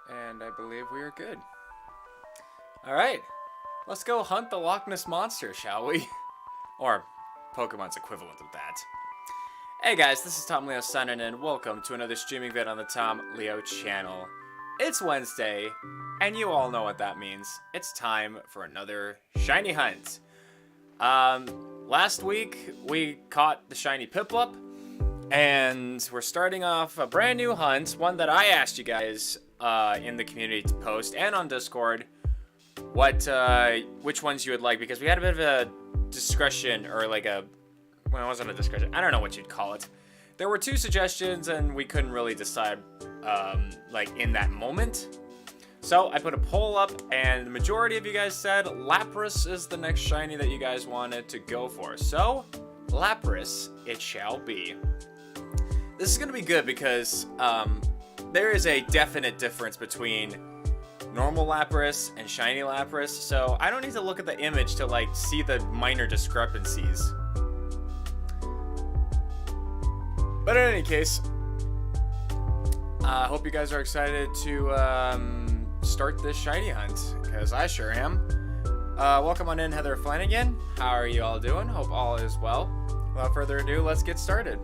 And I believe we are good. Alright, let's go hunt the Loch Ness Monster, shall we? Or Pokemon's equivalent of that. Hey guys, this is Tom Leo signing in. Welcome to another streaming vid on the Tom Leo channel. It's Wednesday, and you all know what that means. It's time for another shiny hunt. Last week we caught the shiny Piplup, and we're starting off a brand new hunt, one that I asked you guys in the community to post and on Discord which ones you would like, because we had a bit of a discussion, or like a, well, it wasn't a discussion, I don't know what you'd call it. There were two suggestions and we couldn't really decide like in that moment. So I put a poll up and the majority of you guys said Lapras is the next shiny that you guys wanted to go for. So Lapras it shall be. This is going to be good because there is a definite difference between normal Lapras and shiny Lapras, so I don't need to look at the image to like see the minor discrepancies. But in any case, I hope you guys are excited to start this shiny hunt, because I sure am. Welcome on in, Heather Flanagan. How are you all doing? Hope all is well. Without further ado, let's get started.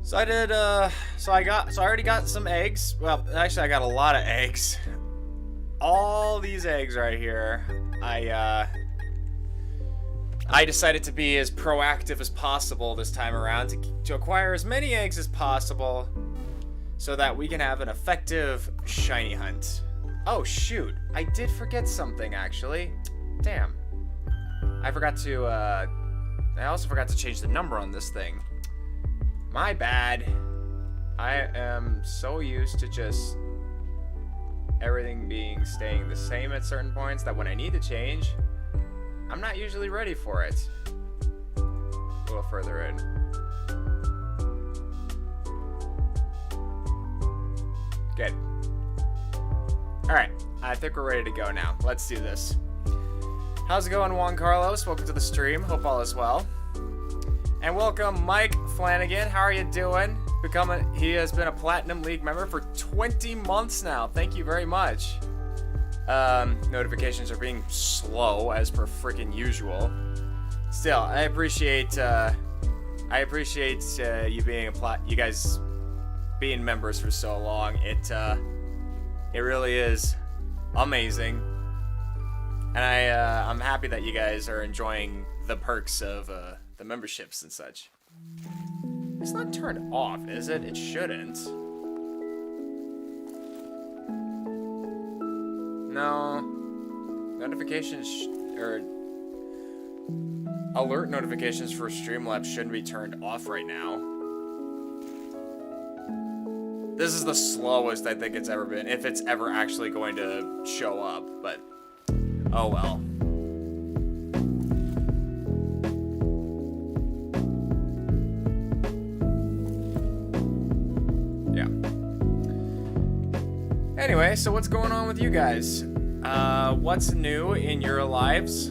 So I already got some eggs. Well, actually I got a lot of eggs. All these eggs right here. I decided to be as proactive as possible this time around to acquire as many eggs as possible so that we can have an effective shiny hunt. Oh shoot, I did forget something actually. Damn. I also forgot to change the number on this thing. My bad. I am so used to just everything staying the same at certain points that when I need to change, I'm not usually ready for it. A little further in. Good. Alright, I think we're ready to go now. Let's do this. How's it going, Juan Carlos? Welcome to the stream. Hope all is well. And welcome, Mike Flanagan. How are you doing? He has been a Platinum League member for 20 months now. Thank you very much. Notifications are being slow as per freaking usual. Still, I appreciate you guys being members for so long. It really is amazing, and I'm happy that you guys are enjoying the perks of the memberships and such. It's not turned off, is it? It shouldn't. No. Notifications or alert notifications for Streamlabs shouldn't be turned off right now. This is the slowest I think it's ever been, if it's ever actually going to show up, but oh well. Anyway, so what's going on with you guys? What's new in your lives?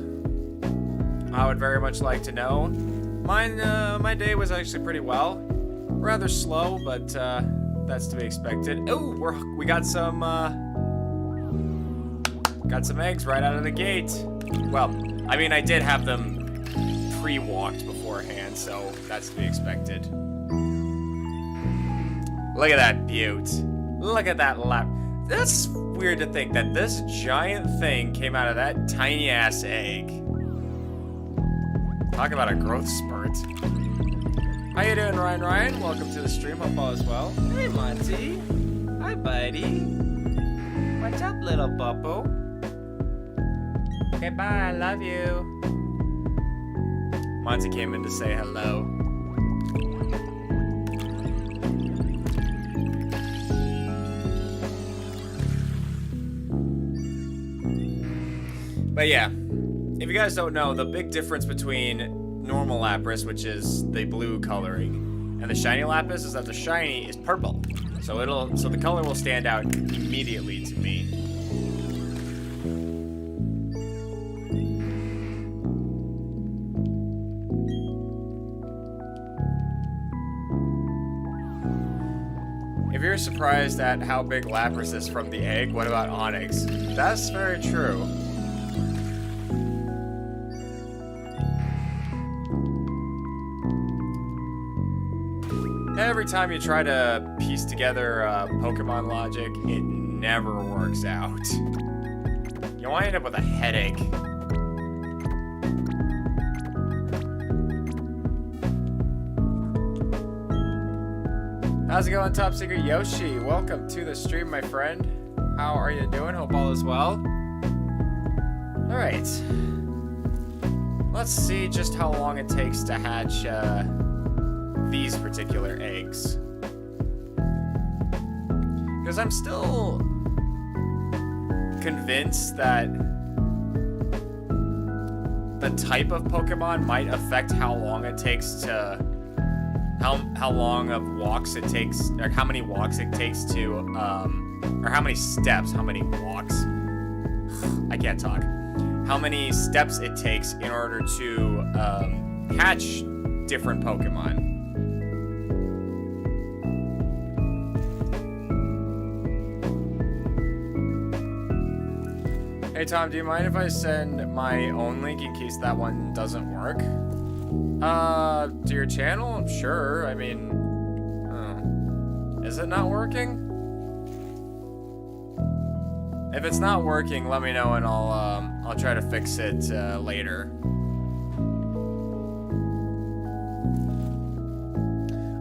I would very much like to know. My day was actually pretty well. Rather slow, but that's to be expected. Oh, we got some eggs right out of the gate. Well, I mean, I did have them pre-walked beforehand, so that's to be expected. Look at that beaut. Look at that lap. That's weird to think that this giant thing came out of that tiny ass egg. Talk about a growth spurt. How you doing, Ryan? Welcome to the stream. Hope all is well. Hey, Monty. Hi, buddy. What's up, little bubble? Okay, bye. I love you. Monty came in to say hello. But yeah, if you guys don't know, the big difference between normal Lapras, which is the blue coloring, and the shiny Lapras is that the shiny is purple. So the color will stand out immediately to me. If you're surprised at how big Lapras is from the egg, what about Onyx? That's very true. Every time you try to piece together Pokemon logic, it never works out. You wind up with a headache. How's it going, Top Secret Yoshi? Welcome to the stream, my friend. How are you doing? Hope all is well. Alright. Let's see just how long it takes to hatch these particular eggs. Because I'm still convinced that the type of Pokemon might affect how long it takes to how long of walks it takes, or how many walks it takes to or how many steps, how many walks, I can't talk, how many steps it takes in order to hatch different Pokemon. Hey Tom, do you mind if I send my own link in case that one doesn't work? To your channel? Sure. I mean, is it not working? If it's not working, let me know and I'll try to fix it later.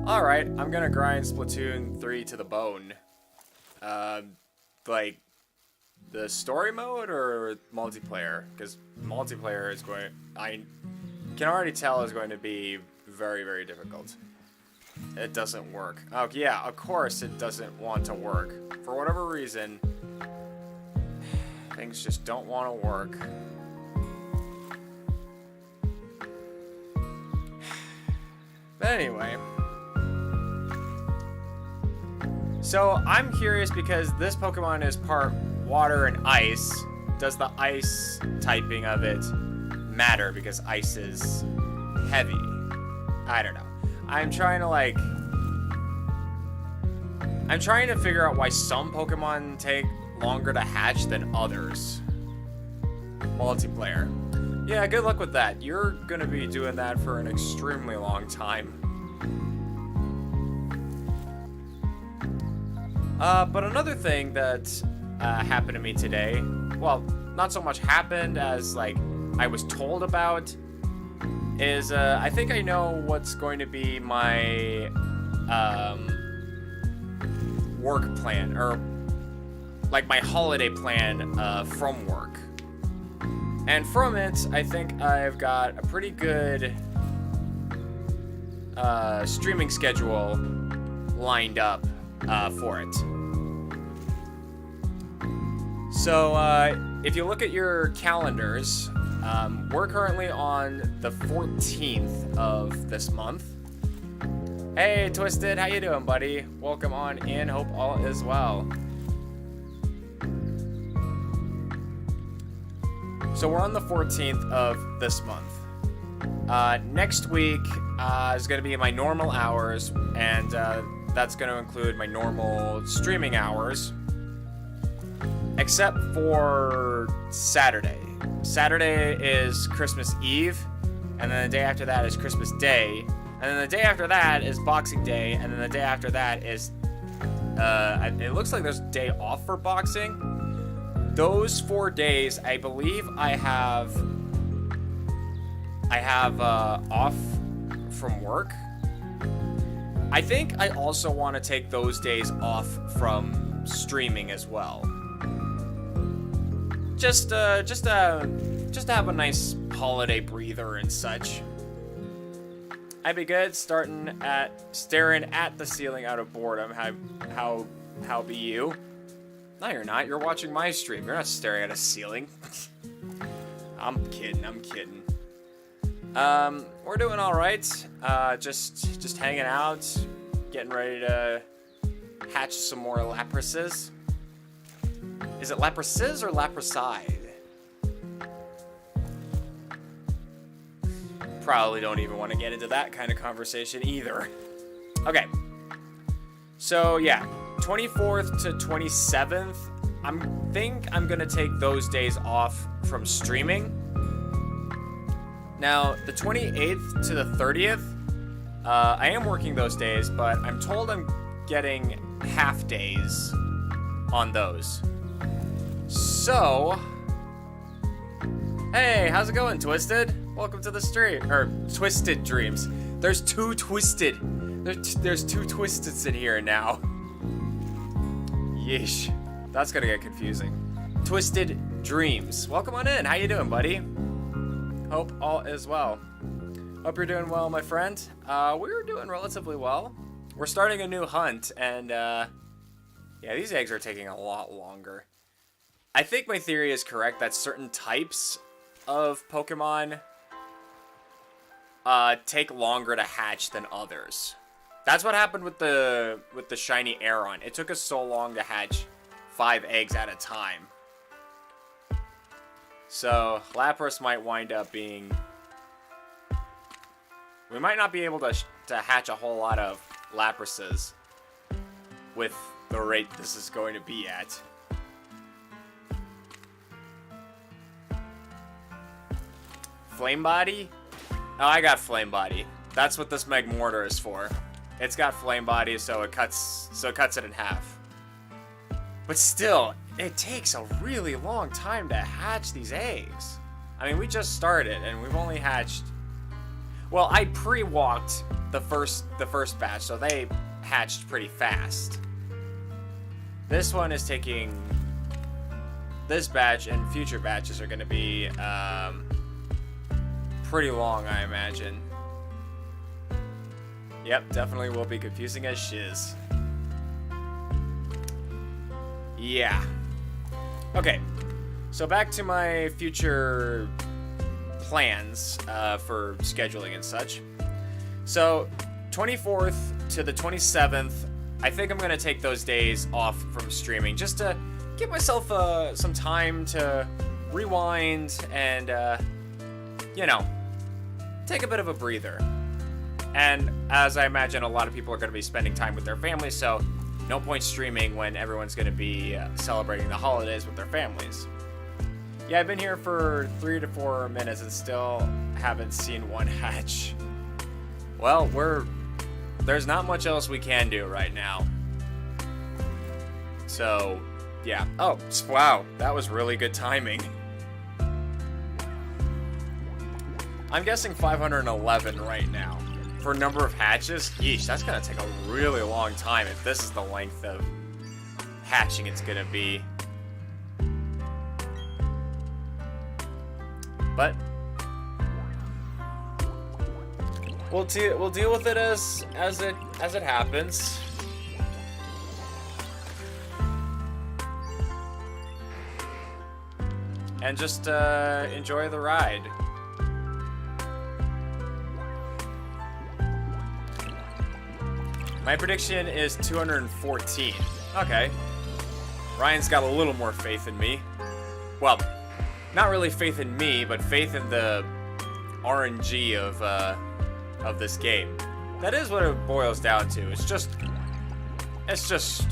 All right, I'm gonna grind Splatoon 3 to the bone. Like the story mode or multiplayer? Because multiplayer is going. I can already tell is going to be very, very difficult. It doesn't work. Oh, yeah, of course it doesn't want to work. For whatever reason, things just don't want to work. But anyway. So, I'm curious because this Pokemon is part water and ice. Does the ice typing of it matter because ice is heavy? I don't know. I'm trying to figure out why some Pokemon take longer to hatch than others. Multiplayer. Yeah, good luck with that. You're gonna be doing that for an extremely long time. But another thing that happened to me today, well, not so much happened as like I was told about, is I think I know what's going to be my work plan, or like my holiday plan from work. And from it, I think I've got a pretty good streaming schedule lined up for it. So if you look at your calendars, we're currently on the 14th of this month. Hey, Twisted, how you doing, buddy? Welcome on in. Hope all is well. So we're on the 14th of this month. Next week is going to be my normal hours, and that's going to include my normal streaming hours, except for Saturday. Saturday is Christmas Eve, and then the day after that is Christmas Day, and then the day after that is Boxing Day, and then the day after that is, it looks like there's a day off for boxing. Those 4 days, I believe I have off from work. I think I also want to take those days off from streaming as well. Just to have a nice holiday breather and such. I'd be good staring at the ceiling out of boredom. How be you? No, you're not. You're watching my stream. You're not staring at a ceiling. I'm kidding. We're doing all right. Just hanging out, getting ready to hatch some more Laprases. Is it Laprases or Lapraside? Probably don't even want to get into that kind of conversation either. Okay. So yeah, 24th to 27th, I'm gonna take those days off from streaming. Now, the 28th to the 30th, I am working those days, but I'm told I'm getting half days on those. So, hey, how's it going, Twisted? Welcome to the stream, or Twisted Dreams. There's two Twisted. There's two Twisteds in here now. Yeesh, that's gonna get confusing. Twisted Dreams, welcome on in. How you doing, buddy? Hope all is well. Hope you're doing well, my friend. We're doing relatively well. We're starting a new hunt, and yeah, these eggs are taking a lot longer. I think my theory is correct that certain types of Pokemon take longer to hatch than others. That's what happened with the shiny Aeron. It took us so long to hatch 5 eggs at a time. So Lapras might wind up being... We might not be able to hatch a whole lot of Laprases with the rate this is going to be at. Flame Body? Oh, I got Flame Body. That's what this Magmortar is for. It's got Flame Body, so it cuts it in half. But still, it takes a really long time to hatch these eggs. I mean, we just started, and we've only hatched... Well, I pre-walked the first batch, so they hatched pretty fast. This one is taking... This batch and future batches are going to be pretty long, I imagine. Yep, definitely will be confusing as shiz. Yeah. Okay, so back to my future plans for scheduling and such. So, 24th to the 27th, I think I'm going to take those days off from streaming just to give myself some time to rewind and, you know, take a bit of a breather. And as I imagine, a lot of people are going to be spending time with their families, so no point streaming when everyone's going to be celebrating the holidays with their families. Yeah, I've been here for 3 to 4 minutes and still haven't seen one hatch. Well, there's not much else we can do right now. So, yeah. Oh, wow, that was really good timing. I'm guessing 511 right now. For number of hatches, yeesh, that's gonna take a really long time if this is the length of hatching it's gonna be. But we'll deal with it as it happens. And just enjoy the ride. My prediction is 214. Okay. Ryan's got a little more faith in me. Well, not really faith in me, but faith in the RNG of this game. That is what it boils down to. It's just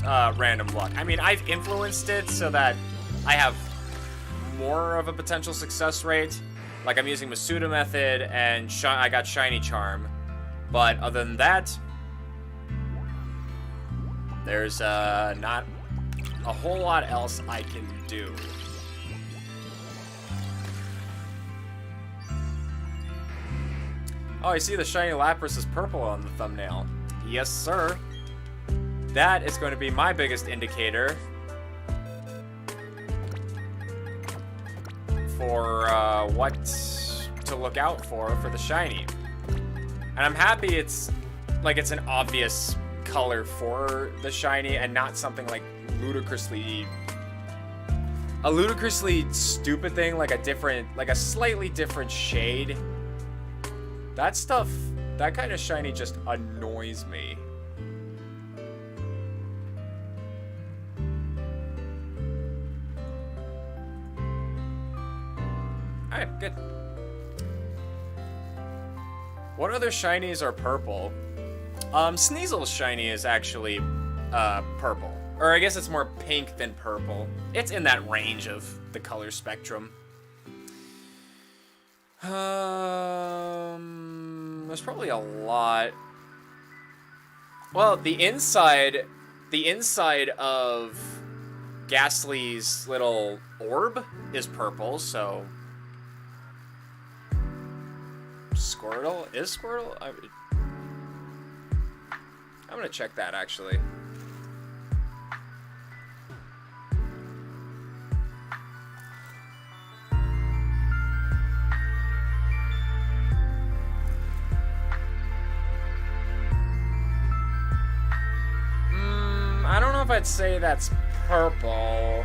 random luck. I mean, I've influenced it so that I have more of a potential success rate. Like, I'm using Masuda method, and I got Shiny Charm. But other than that, there's not a whole lot else I can do. Oh, I see the shiny Lapras is purple on the thumbnail. Yes, sir. That is going to be my biggest indicator for what to look out for the shiny. And I'm happy it's an obvious color for the shiny and not something like a ludicrously stupid thing, like a slightly different shade. That stuff, that kind of shiny just annoys me. Alright, good. What other shinies are purple? Sneasel's shiny is actually purple. Or I guess it's more pink than purple. It's in that range of the color spectrum. There's probably a lot. Well, the inside of Ghastly's little orb is purple, so Squirtle is Squirtle. I'm gonna check that actually. I don't know if I'd say that's purple.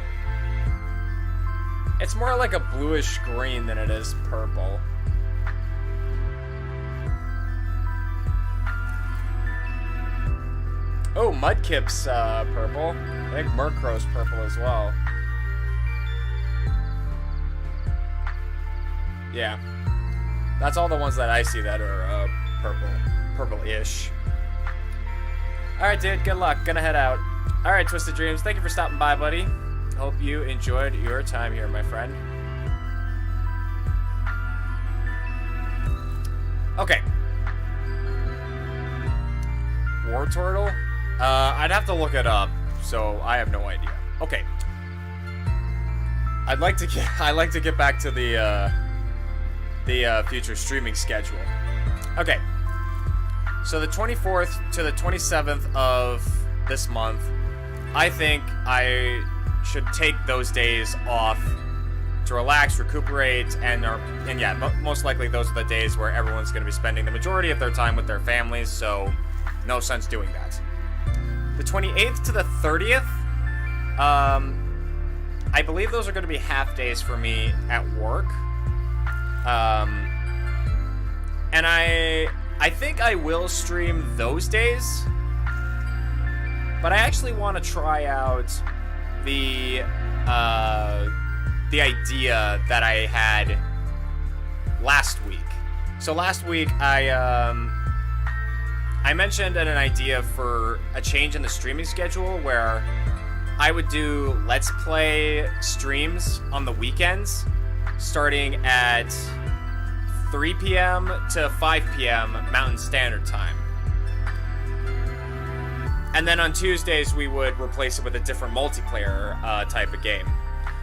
It's more like a bluish green than it is purple. Oh, Mudkip's purple. I think Murkrow's purple as well. Yeah. That's all the ones that I see that are purple. Purple-ish. Alright, dude. Good luck. Gonna head out. Alright, Twisted Dreams. Thank you for stopping by, buddy. Hope you enjoyed your time here, my friend. Okay. War Turtle? I'd have to look it up, so I have no idea. Okay. I'd like to get back to the future streaming schedule. Okay. So the 24th to the 27th of this month, I think I should take those days off to relax, recuperate, and yeah, most likely those are the days where everyone's going to be spending the majority of their time with their families, so no sense doing that. The 28th to the 30th, I believe those are going to be half days for me at work. And I think I will stream those days, but I actually want to try out the idea that I had last week. So last week I mentioned an idea for a change in the streaming schedule where I would do Let's Play streams on the weekends, starting at 3 p.m. to 5 p.m. Mountain Standard Time. And then on Tuesdays, we would replace it with a different multiplayer type of game.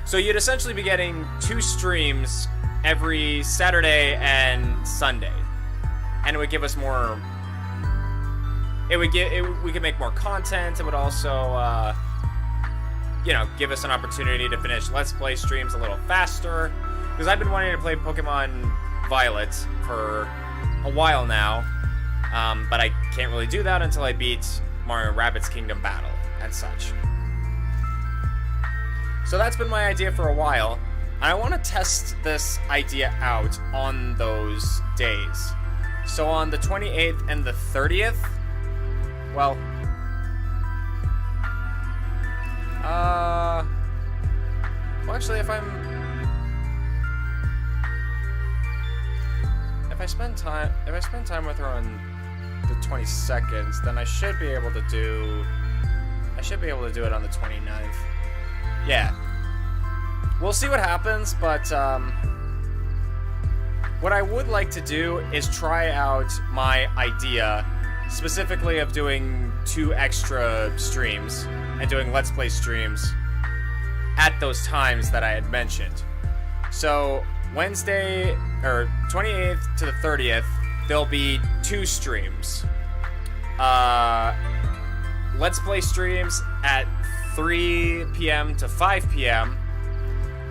So you'd essentially be getting 2 streams every Saturday and Sunday. And it would give us more... we could make more content. It would also, give us an opportunity to finish Let's Play streams a little faster. Because I've been wanting to play Pokemon Violet for a while now, but I can't really do that until I beat Mario & Rabbids Kingdom Battle and such. So that's been my idea for a while, and I want to test this idea out on those days. So on the 28th and the 30th, well, actually, if I spend time with her on the 22nd, then I should be able to do it on the 29th. Yeah. We'll see what happens, but what I would like to do is try out my idea, specifically of doing 2 extra streams and doing Let's Play streams at those times that I had mentioned. So Wednesday, or 28th to the 30th, there'll be 2 streams. Let's Play streams at 3 p.m. to 5 p.m.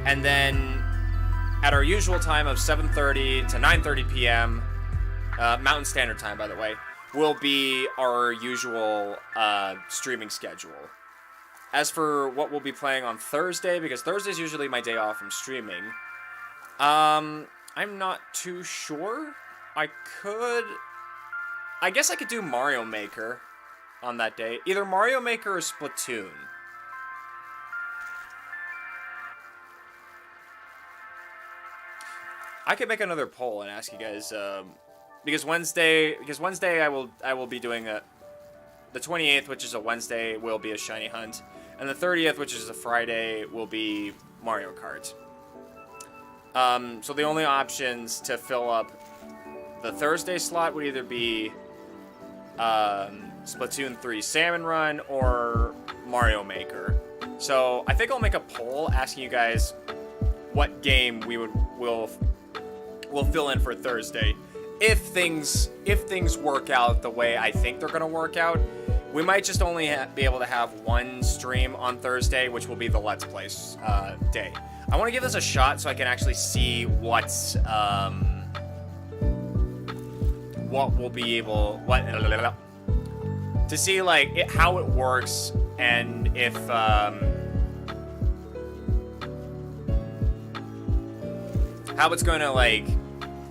And then at our usual time of 7:30 to 9:30 p.m., Mountain Standard Time, by the way, will be our usual streaming schedule. As for what we'll be playing on Thursday, because Thursday's usually my day off from streaming, I'm not too sure. I guess I could do Mario Maker on that day. Either Mario Maker or Splatoon. I could make another poll and ask you guys, because Wednesday I will be doing the 28th, which is a Wednesday, will be a shiny hunt, And the 30th, which is a Friday, will be Mario Kart. So the only options to fill up the Thursday slot would either be Splatoon 3 Salmon Run or Mario Maker. So I think I'll make a poll asking you guys what game we'll fill in for Thursday. If things work out the way I think they're gonna work out, we might just only be able to have one stream on Thursday, which will be the Let's Play day. I want to give this a shot so I can actually see what we'll be able to see, like how it works, and if how it's going to like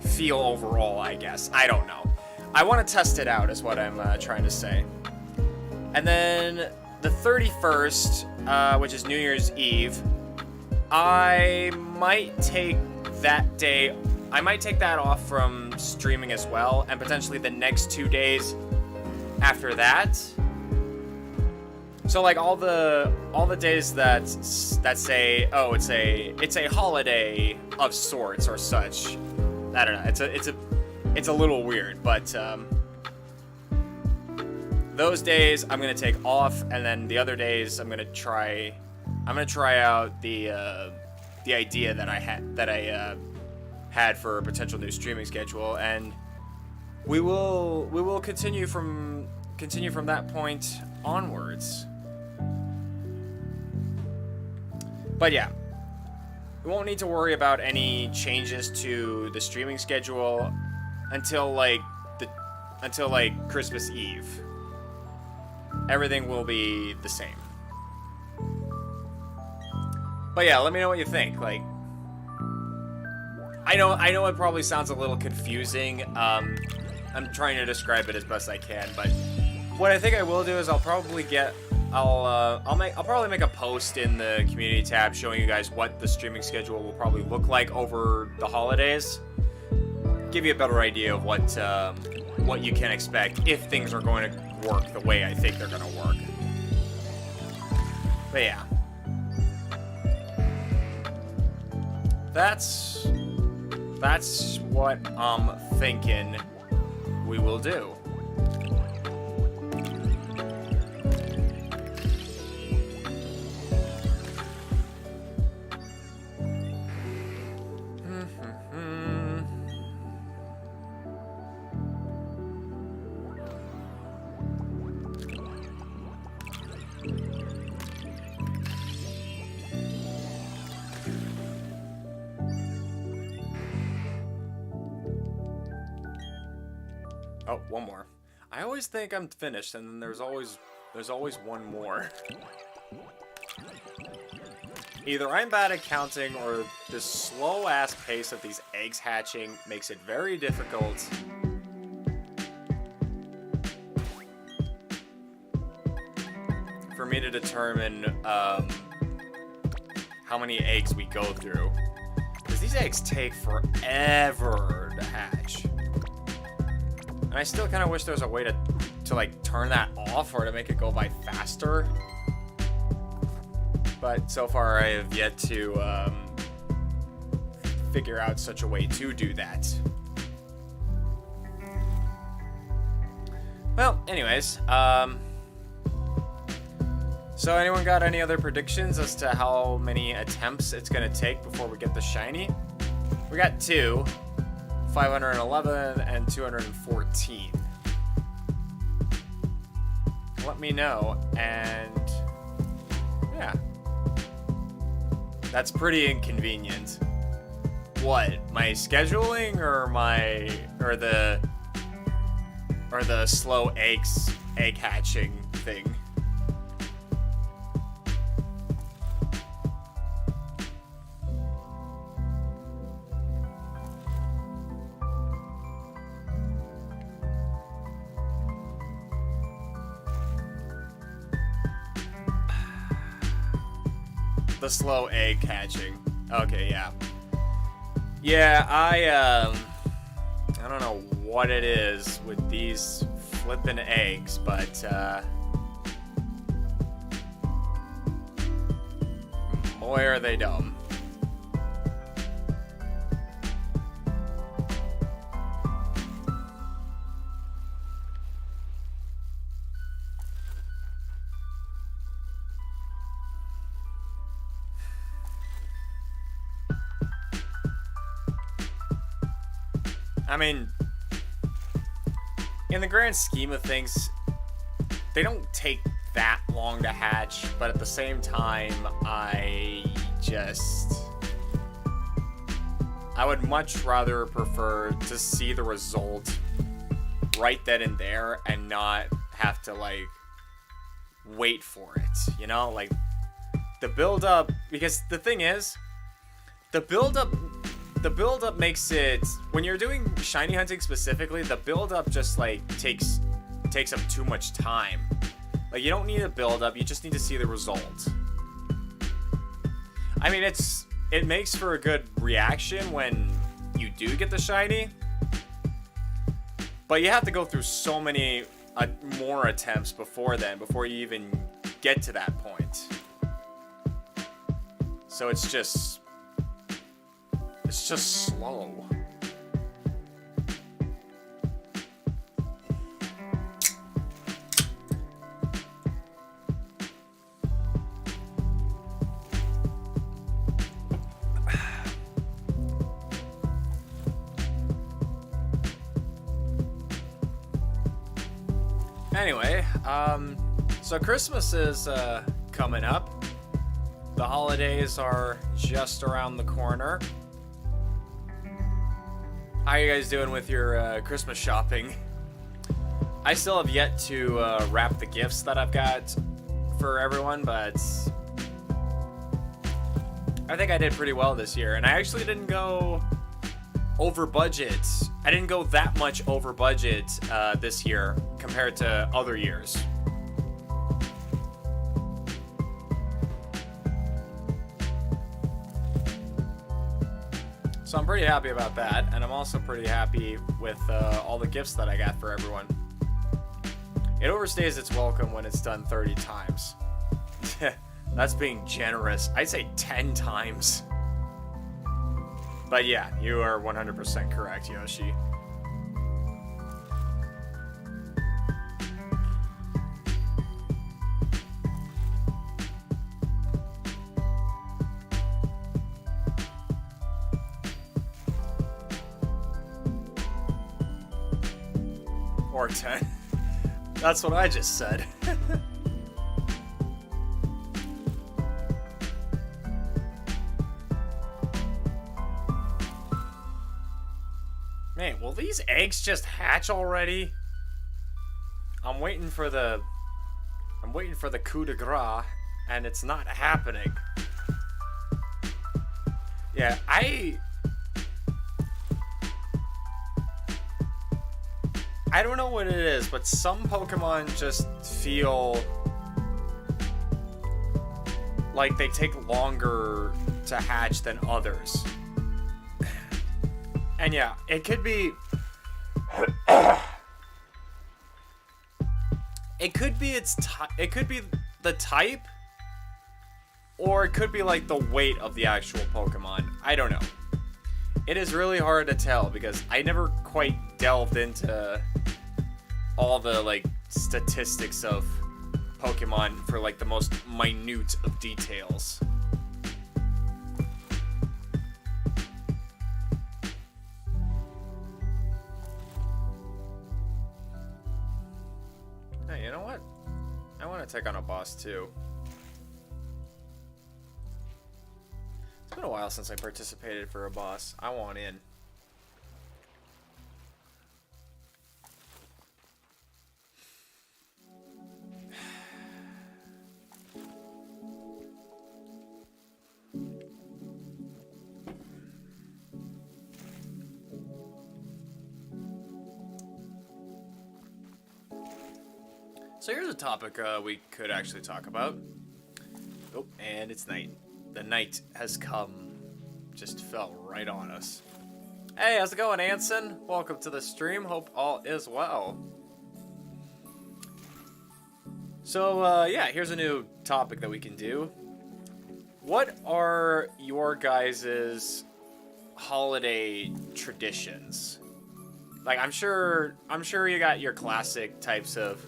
feel overall, I guess. I don't know. I want to test it out is what I'm trying to say. And then the 31st, which is New Year's Eve, I might take that day. I might take that off from streaming as well, and potentially the next 2 days after that. So like all the days that say, oh, it's a holiday of sorts or such. I don't know. It's a little weird, but those days I'm gonna take off, and then the other days I'm gonna try out the idea that I had for a potential new streaming schedule, and we will continue from that point onwards. But yeah, we won't need to worry about any changes to the streaming schedule until Christmas Eve. Everything will be the same. But yeah, let me know what you think. Like, I know it probably sounds a little confusing. I'm trying to describe it as best I can, but what I think I will do is I'll probably make a post in the community tab showing you guys what the streaming schedule will probably look like over the holidays. Give you a better idea of what you can expect if things are going to work the way I think they're going to work. But yeah. That's what I'm thinking we will do. Oh, one more. I always think I'm finished, and then there's always one more. Either I'm bad at counting, or this slow-ass pace of these eggs hatching makes it very difficult for me to determine how many eggs we go through. Because these eggs take forever to hatch. And I still kind of wish there was a way to like turn that off or to make it go by faster. But so far I have yet to figure out such a way to do that. Well, anyways, so anyone got any other predictions as to how many attempts it's gonna take before we get the shiny? We got 2. 511 and 214. Let me know, and yeah, that's pretty inconvenient. What, my scheduling or the slow egg hatching thing? The slow egg hatching. Okay, yeah. Yeah, I don't know what it is with these flippin' eggs, but Boy, are they dumb. I mean, in the grand scheme of things, they don't take that long to hatch, but at the same time, I would much rather prefer to see the result right then and there and not have to, like, wait for it, you know? Like, the build-up, because the thing is, the build-up makes it, when you're doing shiny hunting specifically, the build-up just, like, takes up too much time. Like, you don't need a build-up, you just need to see the result. I mean, it makes for a good reaction when you do get the shiny, but you have to go through so many more attempts before then, before you even get to that point. So it's just slow. Anyway, so Christmas is coming up. The holidays are just around the corner. How are you guys doing with your Christmas shopping? I still have yet to wrap the gifts that I've got for everyone, but I think I did pretty well this year. And I actually didn't go over budget. I didn't go that much over budget this year compared to other years. So I'm pretty happy about that, and I'm also pretty happy with all the gifts that I got for everyone. It overstays its welcome when it's done 30 times. That's being generous. I'd say 10 times. But yeah, you are 100% correct, Yoshi. Or 10. That's what I just said. Man, will these eggs just hatch already? I'm waiting for the coup de grace, and it's not happening. Yeah, I don't know what it is, but some Pokemon just feel like they take longer to hatch than others. And yeah, it could be it could be the type, or it could be like the weight of the actual Pokemon. I don't know. It is really hard to tell because I never quite delved into all the like statistics of Pokemon for like the most minute of details. Hey, you know what? I want to take on a boss too. It's been a while since I participated for a boss. I want in. So here's a topic we could actually talk about. Oh, and it's night. The night has come. Just fell right on us. Hey, how's it going, Anson? Welcome to the stream. Hope all is well. So, yeah, here's a new topic that we can do. what are your guys's holiday traditions? Like, I'm sure you got your classic types of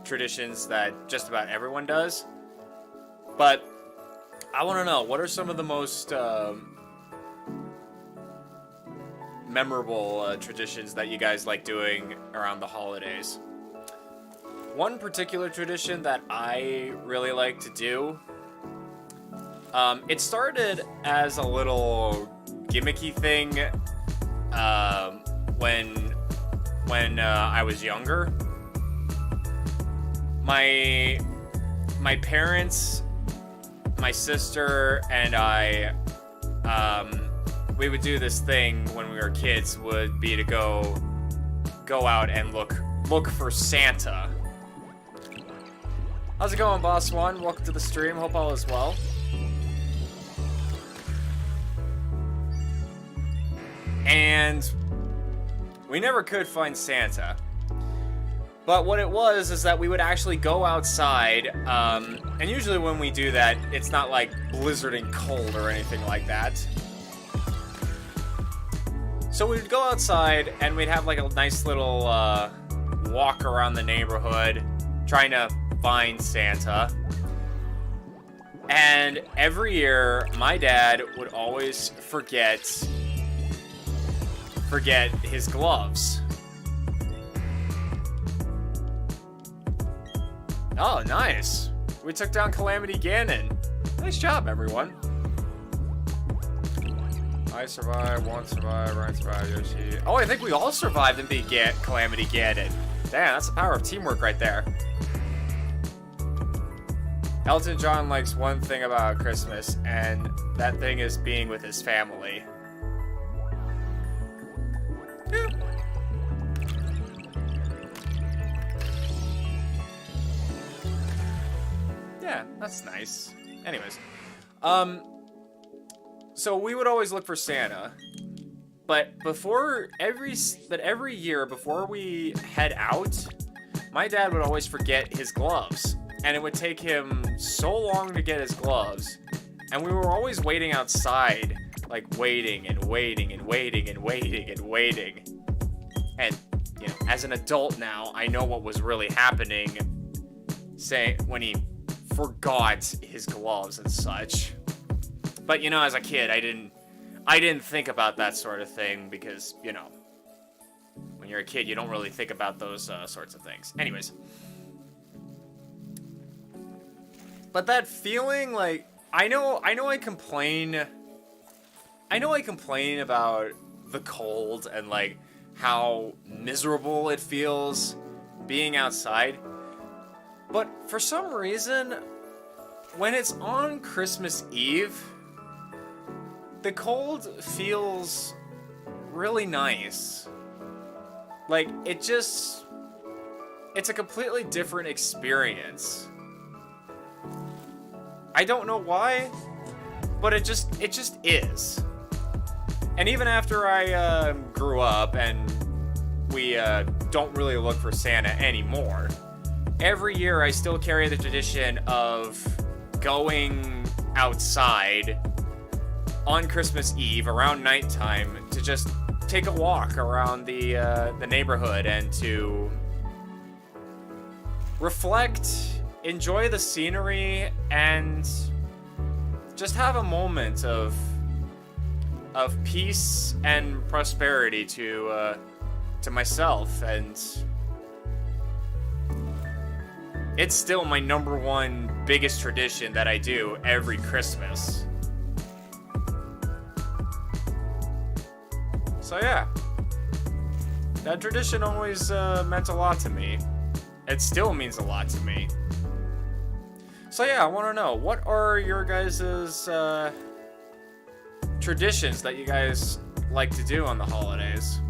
traditions that just about everyone does. But I want to know, what are some of the most memorable traditions that you guys like doing around the holidays? One particular tradition that I really like to do, it started as a little gimmicky thing when I was younger. My parents, my sister, and I, we would do this thing when we were kids, would be to go out and look for Santa. How's it going, Boss One? Welcome to the stream. Hope all is well. And we never could find Santa. But what it was is that we would actually go outside, and usually when we do that, it's not like blizzard and cold or anything like that. So we'd go outside and we'd have like a nice little walk around the neighborhood trying to find Santa. And every year, my dad would always forget his gloves. Oh, nice. We took down Calamity Ganon. Nice job, everyone. I survived, one survived, Ryan survived, Yoshi. Oh, I think we all survived and beat Calamity Ganon. Damn, that's the power of teamwork right there. Elton John likes one thing about Christmas, and that thing is being with his family. Yeah. Yeah, that's nice. Anyways, so we would always look for Santa, but every year before we head out, my dad would always forget his gloves, and it would take him so long to get his gloves, and we were always waiting outside, like waiting and waiting and waiting and waiting and waiting. And you know, as an adult now, I know what was really happening, when he forgot his gloves and such. But you know, as a kid, I didn't think about that sort of thing because, you know, when you're a kid, you don't really think about those sorts of things. Anyways, but that feeling, like, I know I complain about the cold and like how miserable it feels being outside. But for some reason, when it's on Christmas Eve, the cold feels really nice. Like, it's a completely different experience. I don't know why, but it just is. And even after I grew up and we don't really look for Santa anymore, every year I still carry the tradition of going outside on Christmas Eve around nighttime to just take a walk around the neighborhood and to reflect, enjoy the scenery, and just have a moment of peace and prosperity to myself. And it's still my #1 biggest tradition that I do every Christmas. So yeah, that tradition always meant a lot to me. It still means a lot to me. So yeah, I want to know, what are your guys' traditions that you guys like to do on the holidays?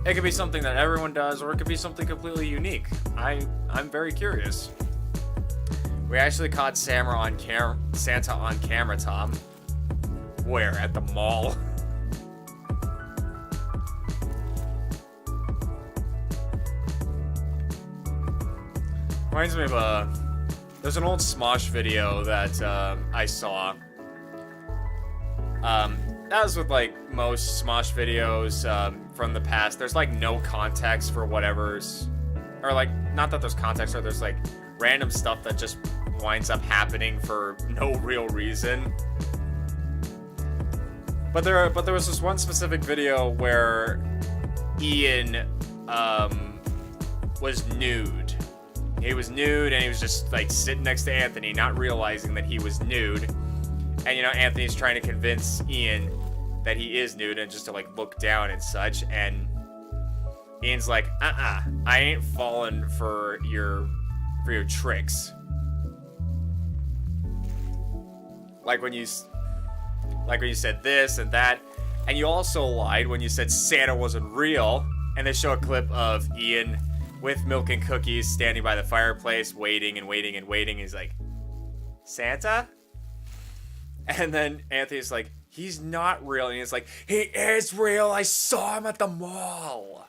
It could be something that everyone does, or it could be something completely unique. I'm very curious. We actually caught Santa on camera, Tom. Where? At the mall? Reminds me of There's an old Smosh video that I saw. That was with like most Smosh videos from the past. There's like no context for whatever's, or like not that there's context, or there's like random stuff that just winds up happening for no real reason. But there was this one specific video where Ian was nude. He was nude and he was just like sitting next to Anthony, not realizing that he was nude. And you know, Anthony's trying to convince Ian that he is nude and just to like look down and such. And Ian's like, I ain't falling for your tricks. Like when you said this and that, and you also lied when you said Santa wasn't real. And they show a clip of Ian with milk and cookies standing by the fireplace, waiting and waiting and waiting. He's like, Santa? And then Anthony's like, he's not real. And he's like, he is real. I saw him at the mall.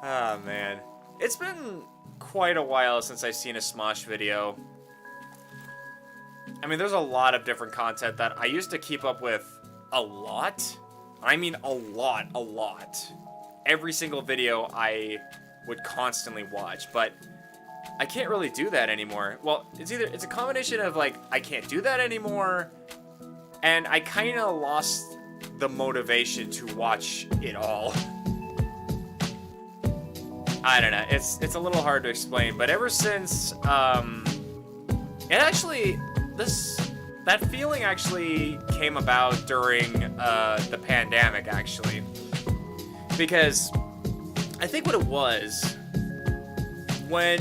Ah, man. It's been quite a while since I've seen a Smosh video. I mean, there's a lot of different content that I used to keep up with a lot. I mean, a lot. Every single video I would constantly watch, but I can't really do that anymore. Well, it's a combination of like, I can't do that anymore, and I kind of lost the motivation to watch it all. I don't know, it's a little hard to explain, but ever since, that feeling actually came about during the pandemic, actually. Because I think what it was, when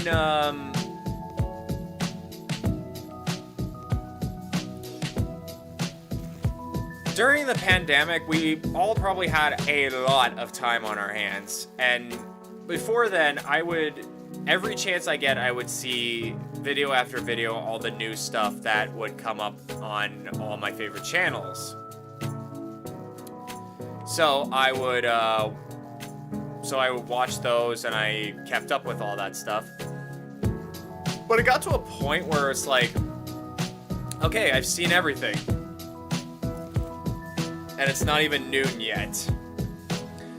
during the pandemic, we all probably had a lot of time on our hands. And before then, every chance I get, I would see video after video, all the new stuff that would come up on all my favorite channels. So I would watch those, and I kept up with all that stuff. But it got to a point where it's like, okay, I've seen everything. And it's not even noon yet.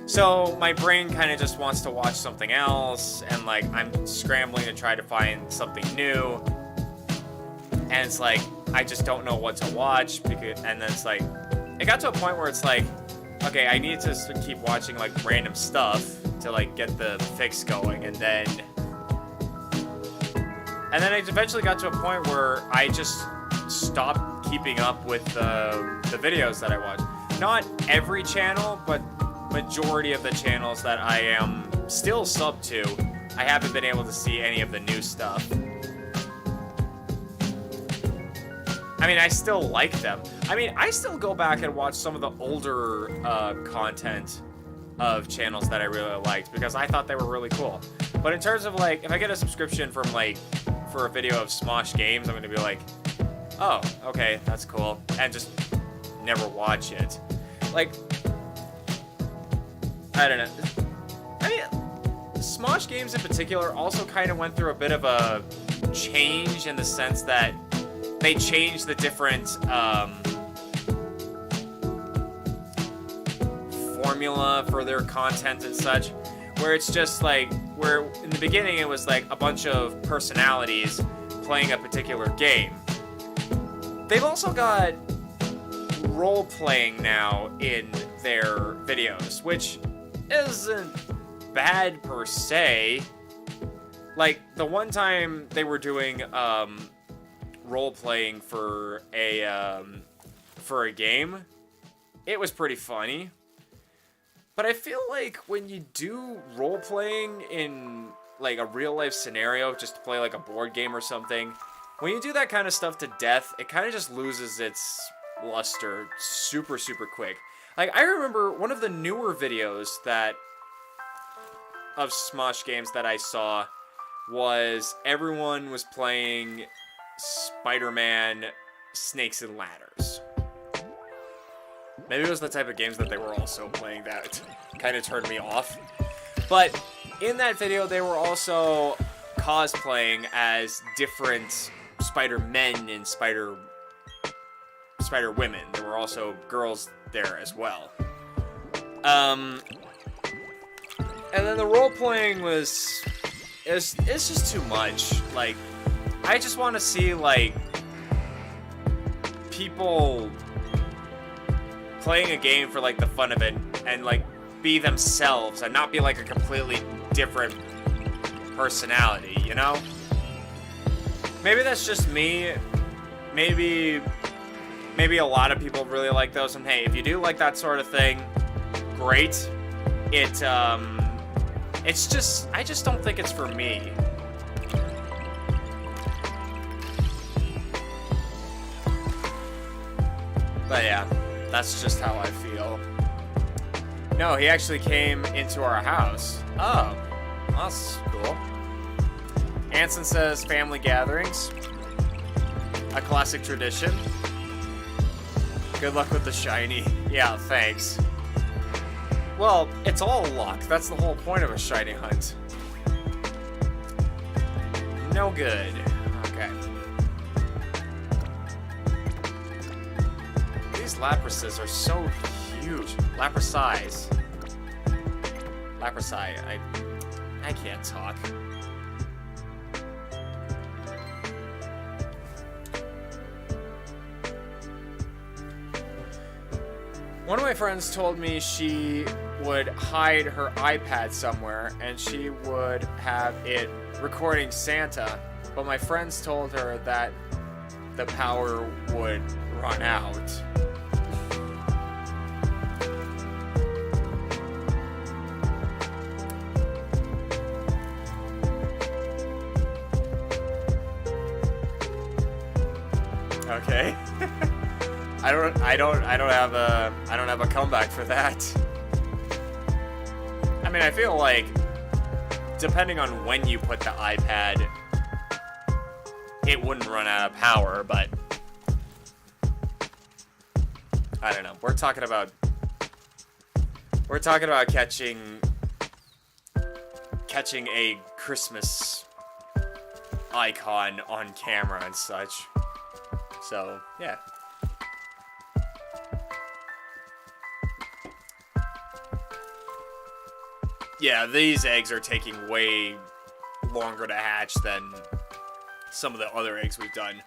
So my brain kind of just wants to watch something else, and like I'm scrambling to try to find something new. And it's like, I just don't know what to watch, and then it's like, it got to a point where it's like, okay, I need to keep watching like random stuff to like get the fix going, and then it eventually got to a point where I just stopped keeping up with the videos that I watch. Not every channel, but majority of the channels that I am still sub to, I haven't been able to see any of the new stuff. I mean, I still like them. I mean, I still go back and watch some of the older content of channels that I really liked, because I thought they were really cool. But in terms of like, if I get a subscription from like, for a video of Smosh games, I'm gonna be like, oh, okay, that's cool, and just never watch it. Like, I don't know. I mean, Smosh games in particular also kind of went through a bit of a change, in the sense that they changed the different formula for their content and such, where it's just like, where in the beginning it was like a bunch of personalities playing a particular game. They've also got role-playing now in their videos, which isn't bad per se. Like, the one time they were doing role-playing for a game, it was pretty funny. But I feel like when you do role-playing in like a real-life scenario, just to play like a board game or something, when you do that kind of stuff to death, it kind of just loses its luster super quick. Like, I remember one of the newer videos of Smosh games that I saw was everyone was playing Spider-Man Snakes and Ladders. Maybe it was the type of games that they were also playing that kind of turned me off. But in that video, they were also cosplaying as different Spider-Men and Spider-Women. There were also girls there as well. And then the role-playing was... It's just too much. Like, I just want to see, like, people playing a game for, like, the fun of it and, like, be themselves and not be, like, a completely different personality, you know? Maybe that's just me. Maybe a lot of people really like those, and hey, if you do like that sort of thing, great. It's just, I just don't think it's for me. But yeah, that's just how I feel. No, he actually came into our house. Oh, that's cool. Anson says family gatherings. A classic tradition. Good luck with the shiny. Yeah, thanks. Well, it's all luck. That's the whole point of a shiny hunt. No good. Okay. These Laprases are so huge. Laprasize. Laprasi. I can't talk. One of my friends told me she would hide her iPad somewhere and she would have it recording Santa, but my friends told her that the power would run out. Okay. I don't have a comeback for that. I mean, I feel like depending on when you put the iPad, it wouldn't run out of power, but I don't know. We're talking about catching a Christmas icon on camera and such. So, yeah. Yeah, these eggs are taking way longer to hatch than some of the other eggs we've done.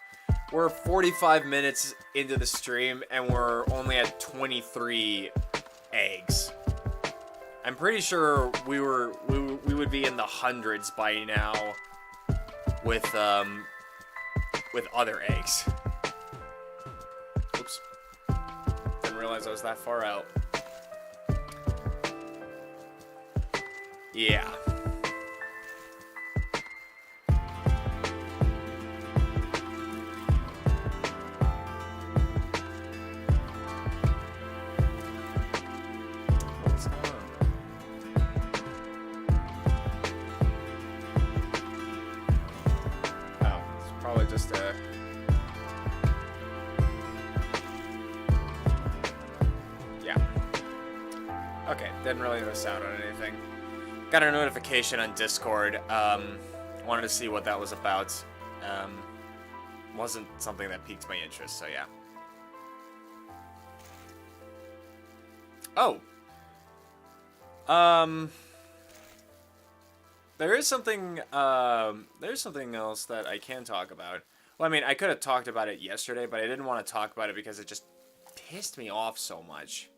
We're 45 minutes into the stream, and we're only at 23 eggs. I'm pretty sure we would be in the hundreds by now with other eggs. Oops. Didn't realize I was that far out. Yeah. What's going on? Oh, it's probably just a... Yeah. Okay, didn't really miss out on anything. Got a notification on Discord. Wanted to see what that was about. Wasn't something that piqued my interest, so yeah. Oh. There's something else that I can talk about. Well, I mean, I could have talked about it yesterday, but I didn't want to talk about it because it just pissed me off so much.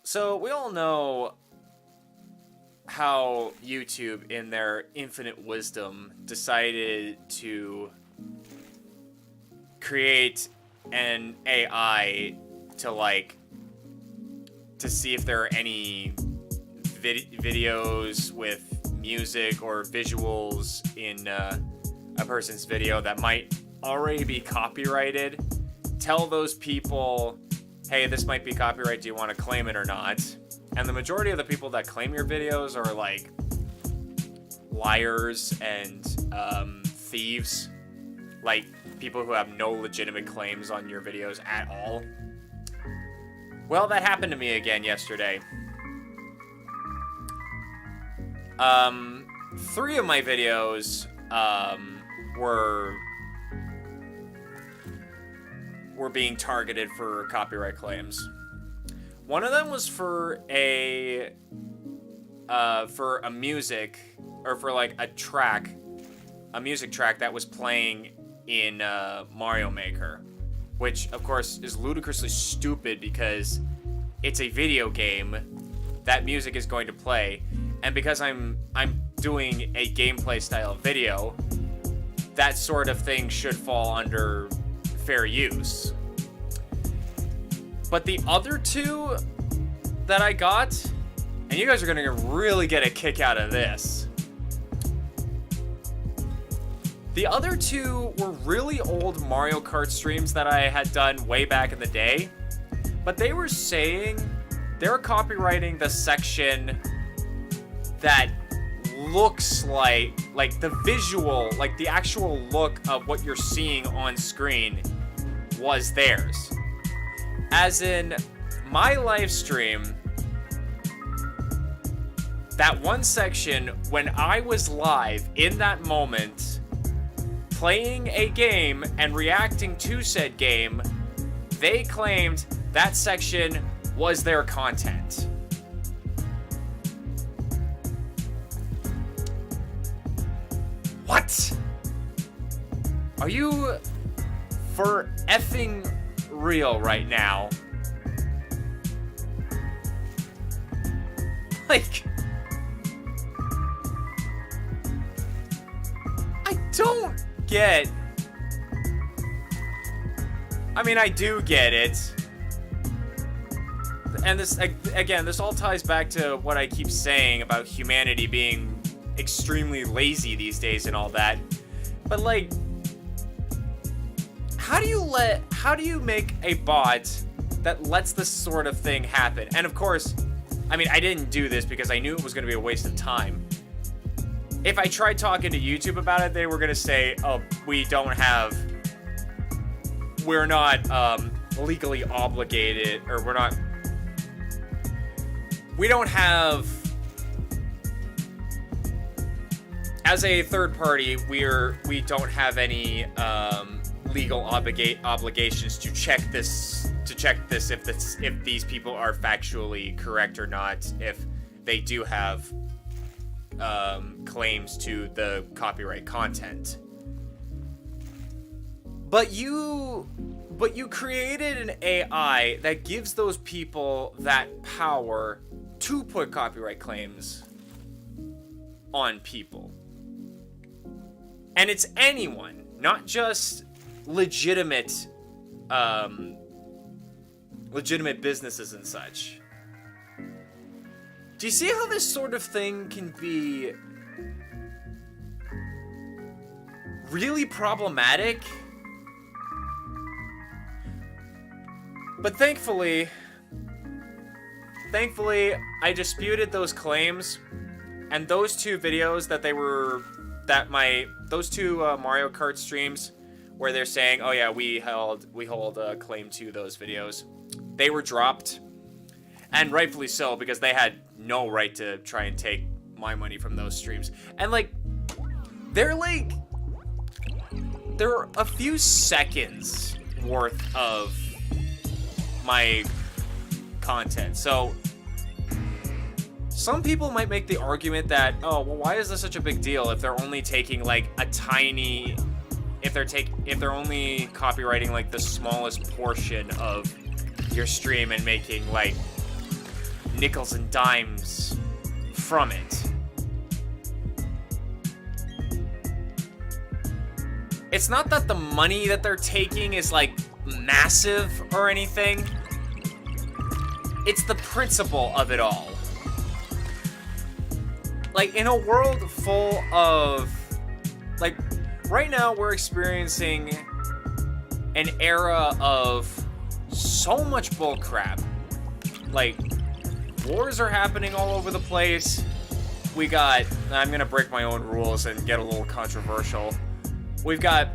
So, we all know how YouTube, in their infinite wisdom, decided to create an AI to see if there are any videos with music or visuals in a person's video that might already be copyrighted. Tell those people, hey, this might be copyright, do you want to claim it or not? And the majority of the people that claim your videos are like liars and thieves, like people who have no legitimate claims on your videos at all. Well, that happened to me again yesterday. 3 of my videos were being targeted for copyright claims. One of them was for a music, or for like a music track that was playing in Mario Maker, which of course is ludicrously stupid because it's a video game. That music is going to play, and because I'm doing a gameplay style video, that sort of thing should fall under fair use. But the other 2 that I got, and you guys are gonna really get a kick out of this. The other 2 were really old Mario Kart streams that I had done way back in the day, but they were saying they're copywriting the section that looks like the visual, like the actual look of what you're seeing on screen was theirs. As in, my live stream, that one section when I was live in that moment, playing a game and reacting to said game, they claimed that section was their content. What? Are you for effing real right now? Like, I don't get. I mean, I do get it. And this, again, this all ties back to what I keep saying about humanity being extremely lazy these days and all that. But like, how do you make a bot that lets this sort of thing happen? And of course, I mean, I didn't do this because I knew it was going to be a waste of time. If I tried talking to YouTube about it, they were going to say, oh, we're not legally obligated, or we don't have, as a third party, we don't have any legal obligations to check this if these people are factually correct or not, if they do have claims to the copyright content. But you created an AI that gives those people that power to put copyright claims on people. And it's anyone, not just legitimate businesses and such. Do you see how this sort of thing can be really problematic? But thankfully, I disputed those claims, and those 2 videos those 2 Mario Kart streams where they're saying, oh yeah, we hold a claim to those videos, they were dropped, and rightfully so, because they had no right to try and take my money from those streams. And like, they're a few seconds worth of my content. So some people might make the argument that, oh, well, why is this such a big deal if they're only taking like a tiny, if they're only copywriting like the smallest portion of your stream and making like nickels and dimes from it. It's not that the money that they're taking is like massive or anything. It's the principle of it all. Like, in a world full of, like, right now we're experiencing an era of so much bullcrap. Like, wars are happening all over the place. We got, I'm gonna break my own rules and get a little controversial. We've got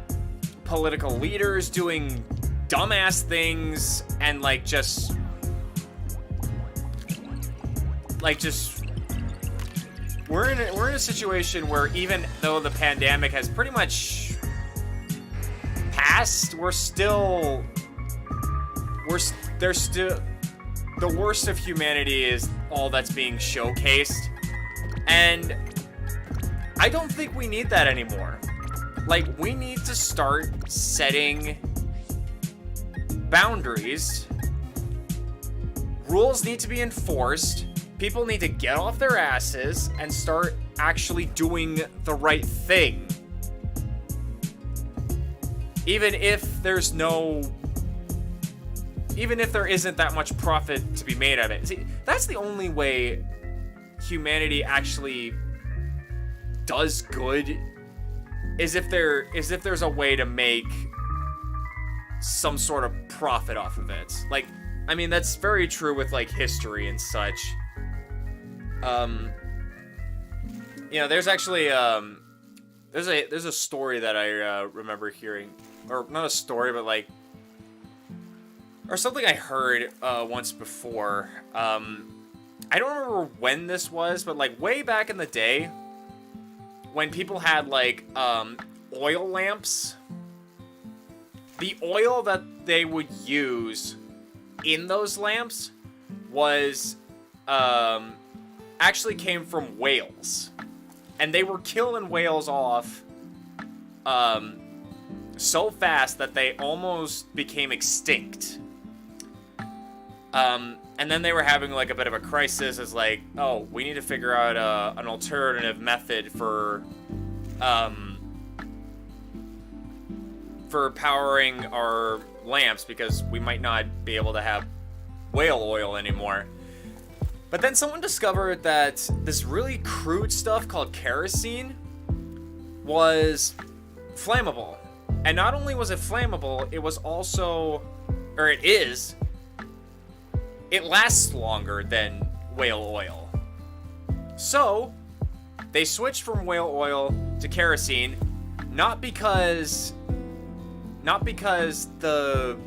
political leaders doing dumbass things and we're in a situation where even though the pandemic has pretty much passed, there's still the worst of humanity is all that's being showcased, and I don't think we need that anymore. Like, we need to start setting boundaries. Rules need to be enforced. People need to get off their asses and start actually doing the right thing. Even if there isn't that much profit to be made of it. See, that's the only way humanity actually does good, is if there's a way to make some sort of profit off of it. Like, I mean, that's very true with, like, history and such. You know, there's actually, there's a story that I remember hearing, or not a story, but like, or something I heard once before. I don't remember when this was, but like way back in the day, when people had like oil lamps, the oil that they would use in those lamps was actually came from whales, and they were killing whales off so fast that they almost became extinct. And then they were having like a bit of a crisis, as like, oh, we need to figure out an alternative method for powering our lamps, because we might not be able to have whale oil anymore. But then someone discovered that this really crude stuff called kerosene was flammable. And not only was it flammable, it was also, or it is, it lasts longer than whale oil. So, they switched from whale oil to kerosene, not because the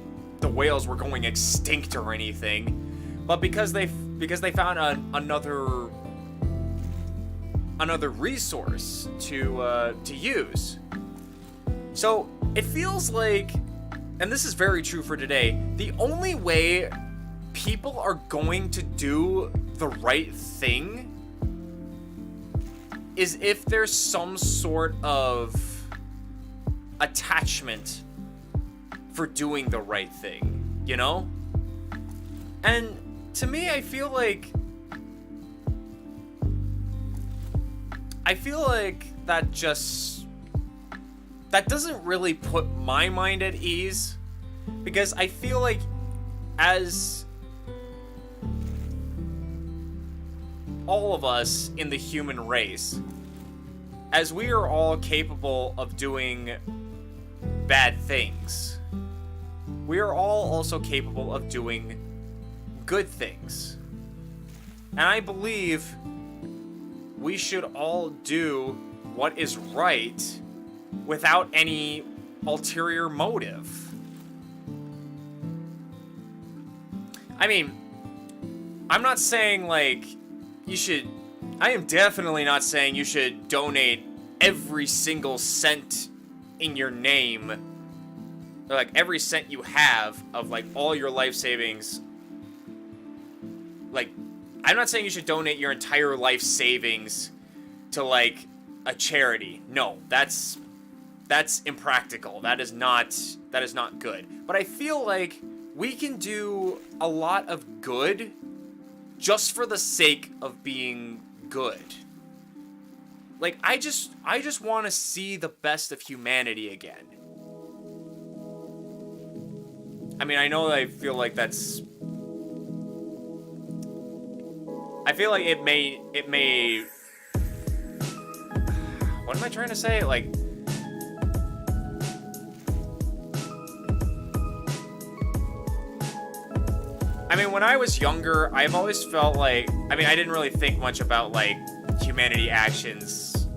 whales were going extinct or anything, but because they found another resource to use. So it feels like, and this is very true for today, the only way people are going to do the right thing is if there's some sort of attachment for doing the right thing, you know? And to me, I feel like that doesn't really put my mind at ease, because I feel like as all of us in the human race, as we are all capable of doing bad things, we are all also capable of doing good things. And I believe we should all do what is right without any ulterior motive. I mean, I'm not saying like I am definitely not saying you should donate every single cent in your name, or like every cent you have of like all your life savings. Like, I'm not saying you should donate your entire life savings to like a charity. No, that's impractical. That is not good. But I feel like we can do a lot of good just for the sake of being good. Like, I just want to see the best of humanity again. I mean, I know that I feel like it may what am I trying to say? Like, I mean, when I was younger, I've always felt like, I mean, I didn't really think much about, like, humanity actions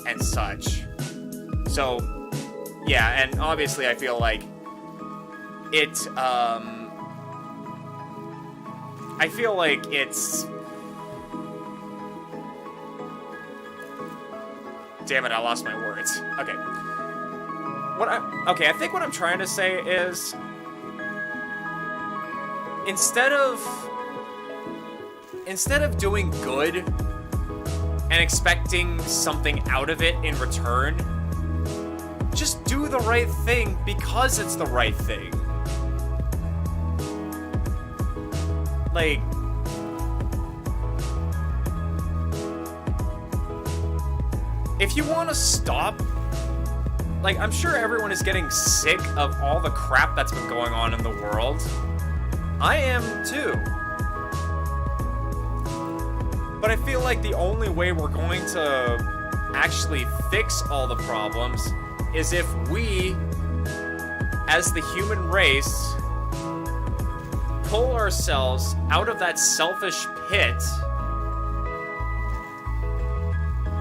and such. So, yeah, and obviously I feel like it's Damn it, I lost my words. Okay. I think what I'm trying to say is, instead of doing good and expecting something out of it in return, just do the right thing because it's the right thing. Like, if you want to stop, like, I'm sure everyone is getting sick of all the crap that's been going on in the world. I am too. But I feel like the only way we're going to actually fix all the problems is if we, as the human race, pull ourselves out of that selfish pit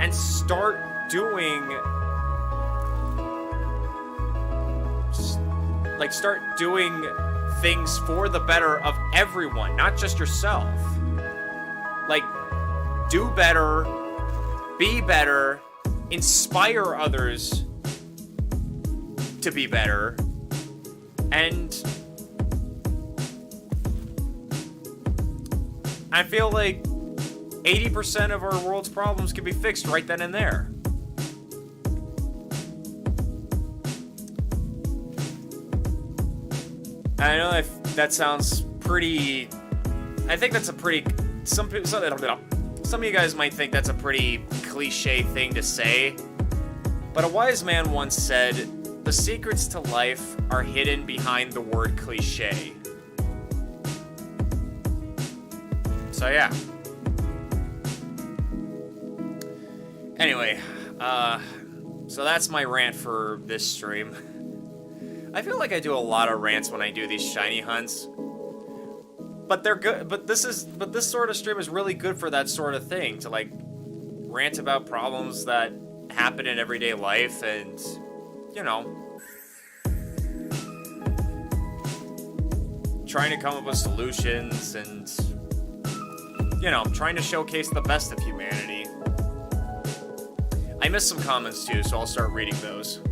and start doing things for the better of everyone, not just yourself. Like, do better, be better, inspire others to be better, and I feel like 80% of our world's problems can be fixed right then and there. I know that sounds pretty... I think that's a pretty... Some of you guys might think that's a pretty cliche thing to say, but a wise man once said, "The secrets to life are hidden behind the word cliche." So yeah. Anyway, so that's my rant for this stream. I feel like I do a lot of rants when I do these shiny hunts. But they're good, but this sort of stream is really good for that sort of thing, to like rant about problems that happen in everyday life and, you know, trying to come up with solutions and, you know, trying to showcase the best of humanity. I missed some comments too, so I'll start reading those.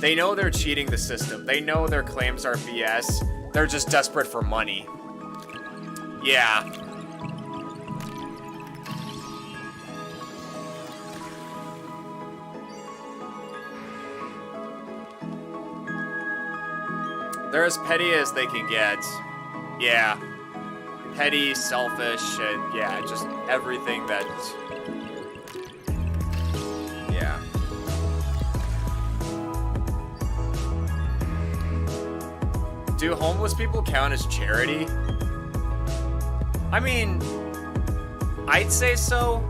They know they're cheating the system. They know their claims are BS. They're just desperate for money. Yeah. They're as petty as they can get. Yeah. Petty, selfish, and yeah, just everything that... Yeah. Do homeless people count as charity? I mean, I'd say so.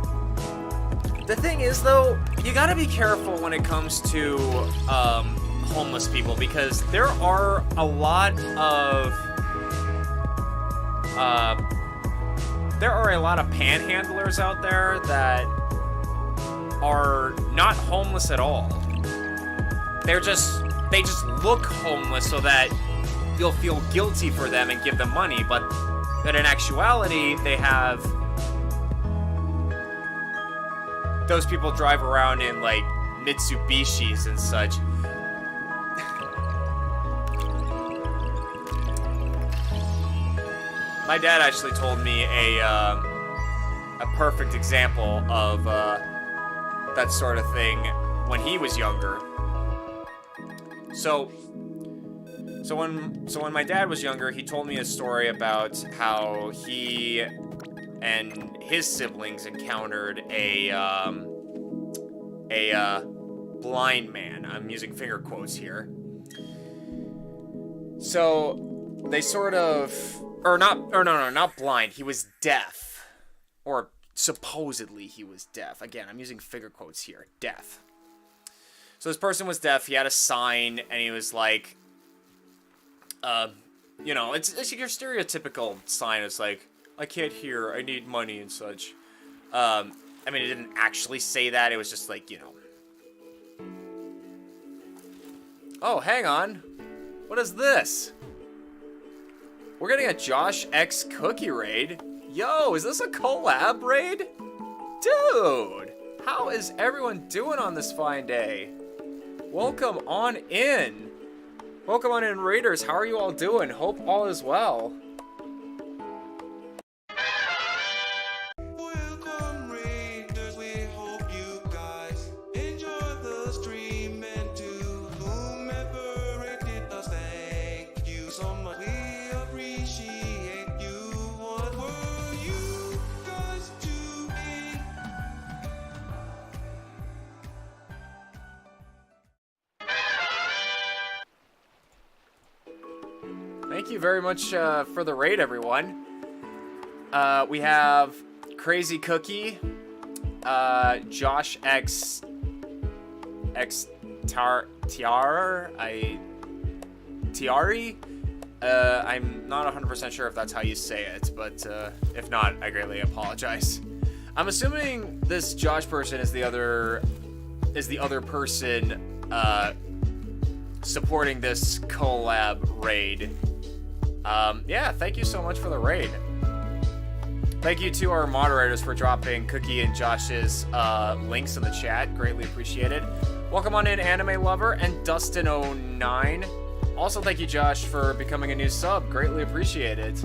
The thing is, though, you gotta be careful when it comes to homeless people, because there are a lot of panhandlers out there that are not homeless at all. They just look homeless so that you'll feel guilty for them and give them money, but in actuality, they have... Those people drive around in, like, Mitsubishis and such. My dad actually told me a perfect example of that sort of thing when he was younger. So when my dad was younger, he told me a story about how he and his siblings encountered a blind man. I'm using finger quotes here. So they sort of, not blind. He was deaf, or supposedly he was deaf. Again, I'm using finger quotes here. Deaf. So this person was deaf. He had a sign, and he was like, you know, it's your stereotypical sign. It's like, I can't hear, I need money and such. I mean, it didn't actually say that. It was just like, you know. Oh, hang on. What is this? We're getting a Josh X cookie raid. Yo, is this a collab raid? Dude! How is everyone doing on this fine day? Welcome on in. Welcome on in, Raiders. How are you all doing? Hope all is well. Welcome, Raiders. We hope you guys enjoy the stream, and to whomever rated us, thank you so much. We appreciate you. What were you guys doing? Thank you very much for the raid, everyone. We have Crazy Cookie, Josh X Tiari. I'm not 100% sure if that's how you say it, but if not, I greatly apologize. I'm assuming this Josh person is the other person supporting this collab raid. Yeah, thank you so much for the raid. Thank you to our moderators for dropping Cookie and Josh's links in the chat. Greatly appreciated. Welcome on in, Anime Lover and Dustin09. Also, thank you, Josh, for becoming a new sub. Greatly appreciated.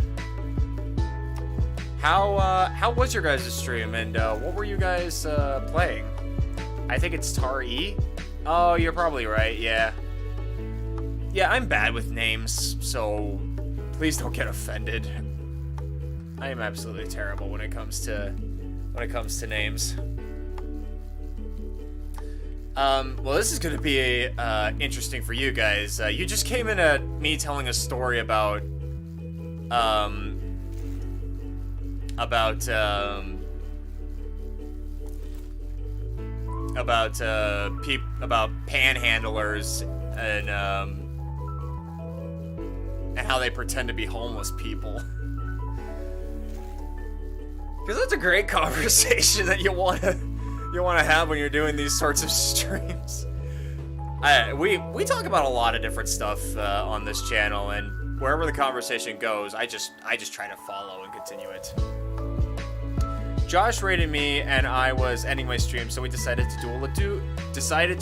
How was your guys' stream, and what were you guys playing? I think it's Tar E. Oh, you're probably right. Yeah. Yeah, I'm bad with names, so please don't get offended. I am absolutely terrible when it comes to names. Well, this is gonna be interesting for you guys. You just came in at me telling a story about panhandlers and how they pretend to be homeless people. Because that's a great conversation that you wanna have when you're doing these sorts of streams. We talk about a lot of different stuff on this channel, and wherever the conversation goes, I just try to follow and continue it. Josh rated me, and I was ending my stream, so we decided to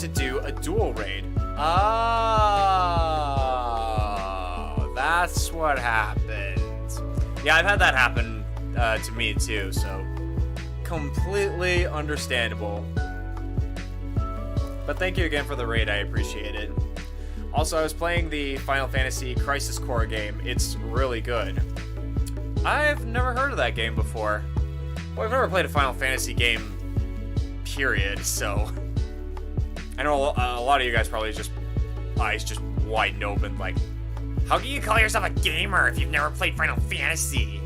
do a duel raid. Oh, that's what happened. Yeah, I've had that happen to me too, so completely understandable. But thank you again for the raid, I appreciate it. Also, I was playing the Final Fantasy Crisis Core game. It's really good. I've never heard of that game before. Well, I've never played a Final Fantasy game, period, so I know a lot of you guys probably just eyes just wide open, like, how can you call yourself a gamer if you've never played Final Fantasy?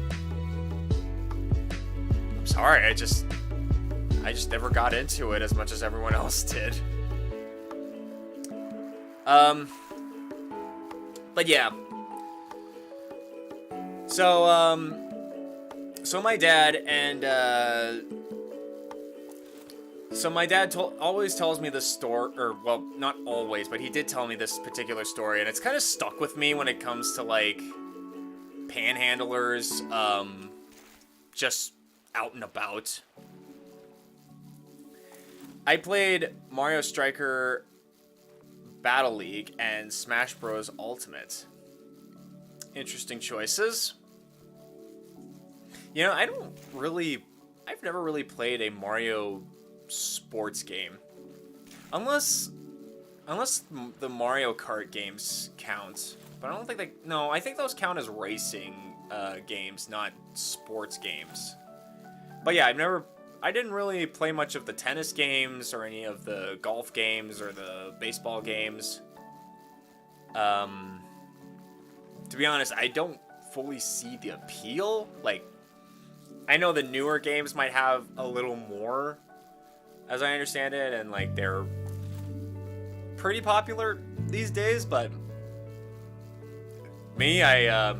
I'm sorry, I just never got into it as much as everyone else did. But yeah. So my dad always tells me this story, or well, not always, but he did tell me this particular story, and it's kind of stuck with me when it comes to like panhandlers, just out and about. I played Mario Striker Battle League and Smash Bros. Ultimate. Interesting choices. You know, I've never really played a Mario sports game. Unless the Mario Kart games count. But I don't think I think those count as racing games, not sports games. But yeah, I didn't really play much of the tennis games or any of the golf games or the baseball games. To be honest, I don't fully see the appeal. Like, I know the newer games might have a little more, as I understand it, and like they're pretty popular these days, but me, I've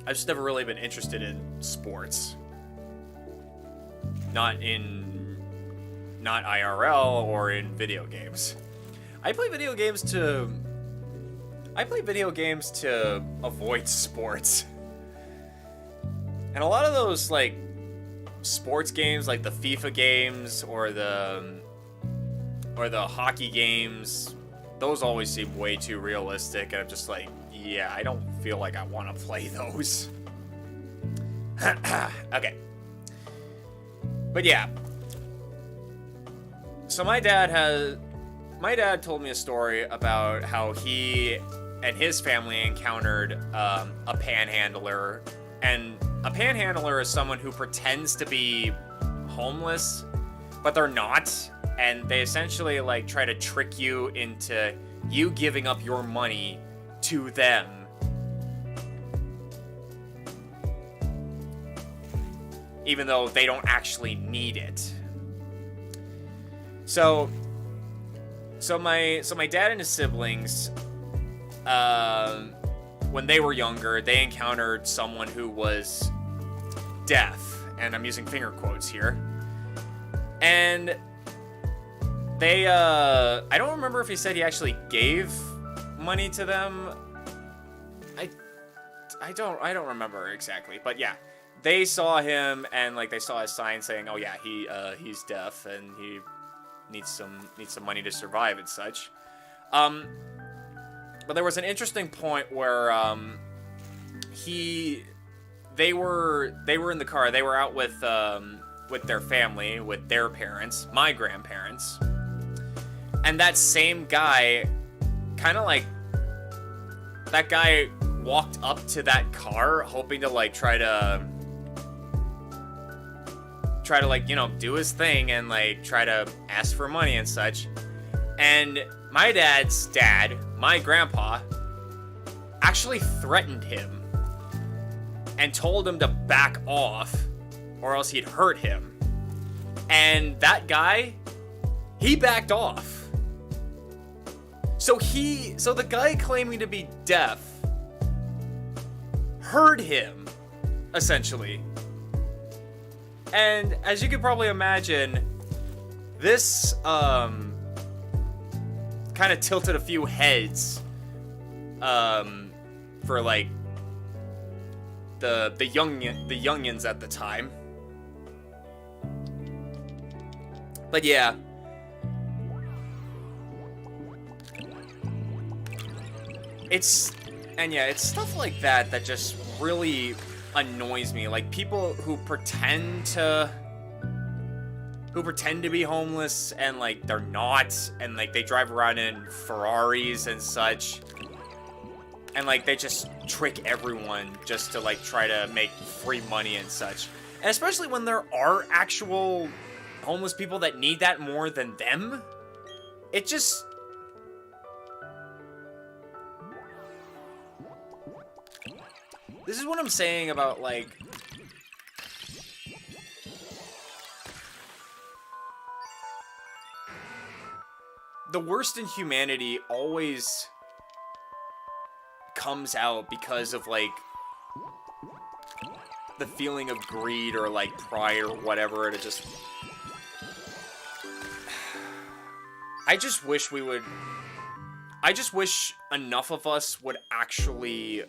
just never really been interested in sports. Not IRL or in video games. I play video games to avoid sports. And a lot of those, like, sports games like the FIFA games or the hockey games, those always seem way too realistic, and I'm just like, yeah, I don't feel like I want to play those. Okay. But yeah. So my dad told me a story about how he and his family encountered a panhandler. And a panhandler is someone who pretends to be homeless, but they're not. And they essentially like try to trick you into you giving up your money to them. Even though they don't actually need it. So my dad and his siblings, when they were younger, they encountered someone who was deaf, and I'm using finger quotes here. And they, I don't remember if he said he actually gave money to them. I don't remember exactly, but yeah. They saw him, and like they saw his sign saying, "Oh yeah, he's deaf and he needs some money to survive and such." But there was an interesting point where they were in the car. They were out with their family, with their parents, my grandparents, and that same guy, kind of like that guy walked up to that car, hoping to like try to like, you know, do his thing and like try to ask for money and such. And my dad's dad, my grandpa, actually threatened him and told him to back off or else he'd hurt him. And that guy, he backed off. So the guy claiming to be deaf heard him, essentially. And as you can probably imagine, this kind of tilted a few heads for like the youngins at the time. But yeah. It's stuff like that that just really annoys me. Like people who pretend to be homeless and like they're not, and like they drive around in Ferraris and such, and like they just trick everyone just to like try to make free money and such. And especially when there are actual homeless people that need that more than them, it just... This is what I'm saying about, like... The worst in humanity always comes out because of, like, the feeling of greed or, like, pride or whatever. To just... I just wish enough of us would actually...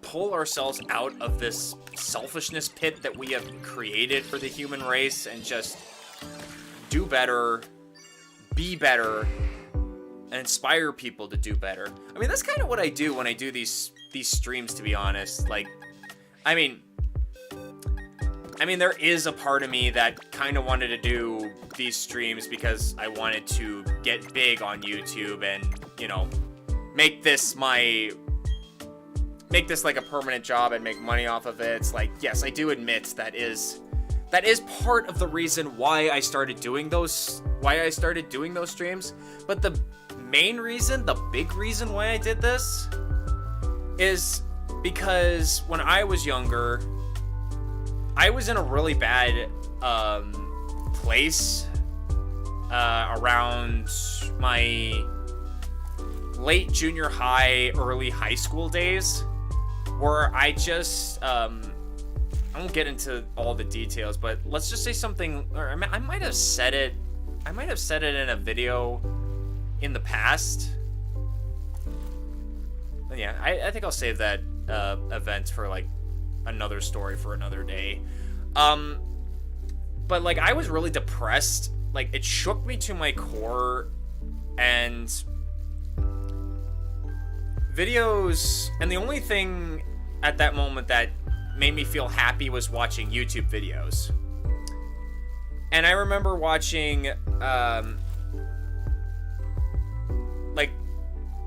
pull ourselves out of this selfishness pit that we have created for the human race and just do better, be better, and inspire people to do better. I mean, that's kind of what I do when I do these streams, to be honest. Like, I mean, there is a part of me that kind of wanted to do these streams because I wanted to get big on YouTube and, you know, make this like a permanent job and make money off of it. It's like, yes, I do admit that is part of the reason why I started doing those streams. But the main reason, the big reason why I did this is because when I was younger, I was in a really bad place around my late junior high, early high school days, where I just, I won't get into all the details, but let's just say something, or I might have said it in a video in the past. But yeah, I think I'll save that event for like another story for another day. But like I was really depressed. Like it shook me to my core, and videos, and the only thing at that moment that made me feel happy was watching YouTube videos. And I remember watching, like,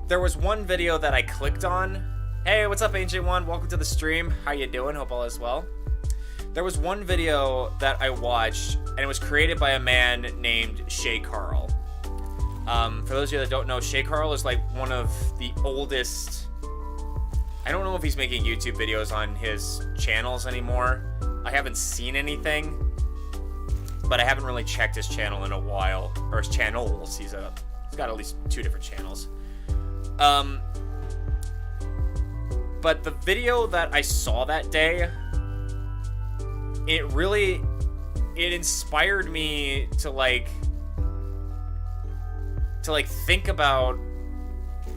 there was one video that I clicked on. Hey, what's up, Ancient One? Welcome to the stream. How you doing? Hope all is well. There was one video that I watched, and it was created by a man named Shay Carl. For those of you that don't know, Shay Carl is like one of the oldest... I don't know if he's making YouTube videos on his channels anymore. I haven't seen anything, but I haven't really checked his channel in a while, or his channels. He's got at least 2 different channels. But the video that I saw that day, it inspired me to think about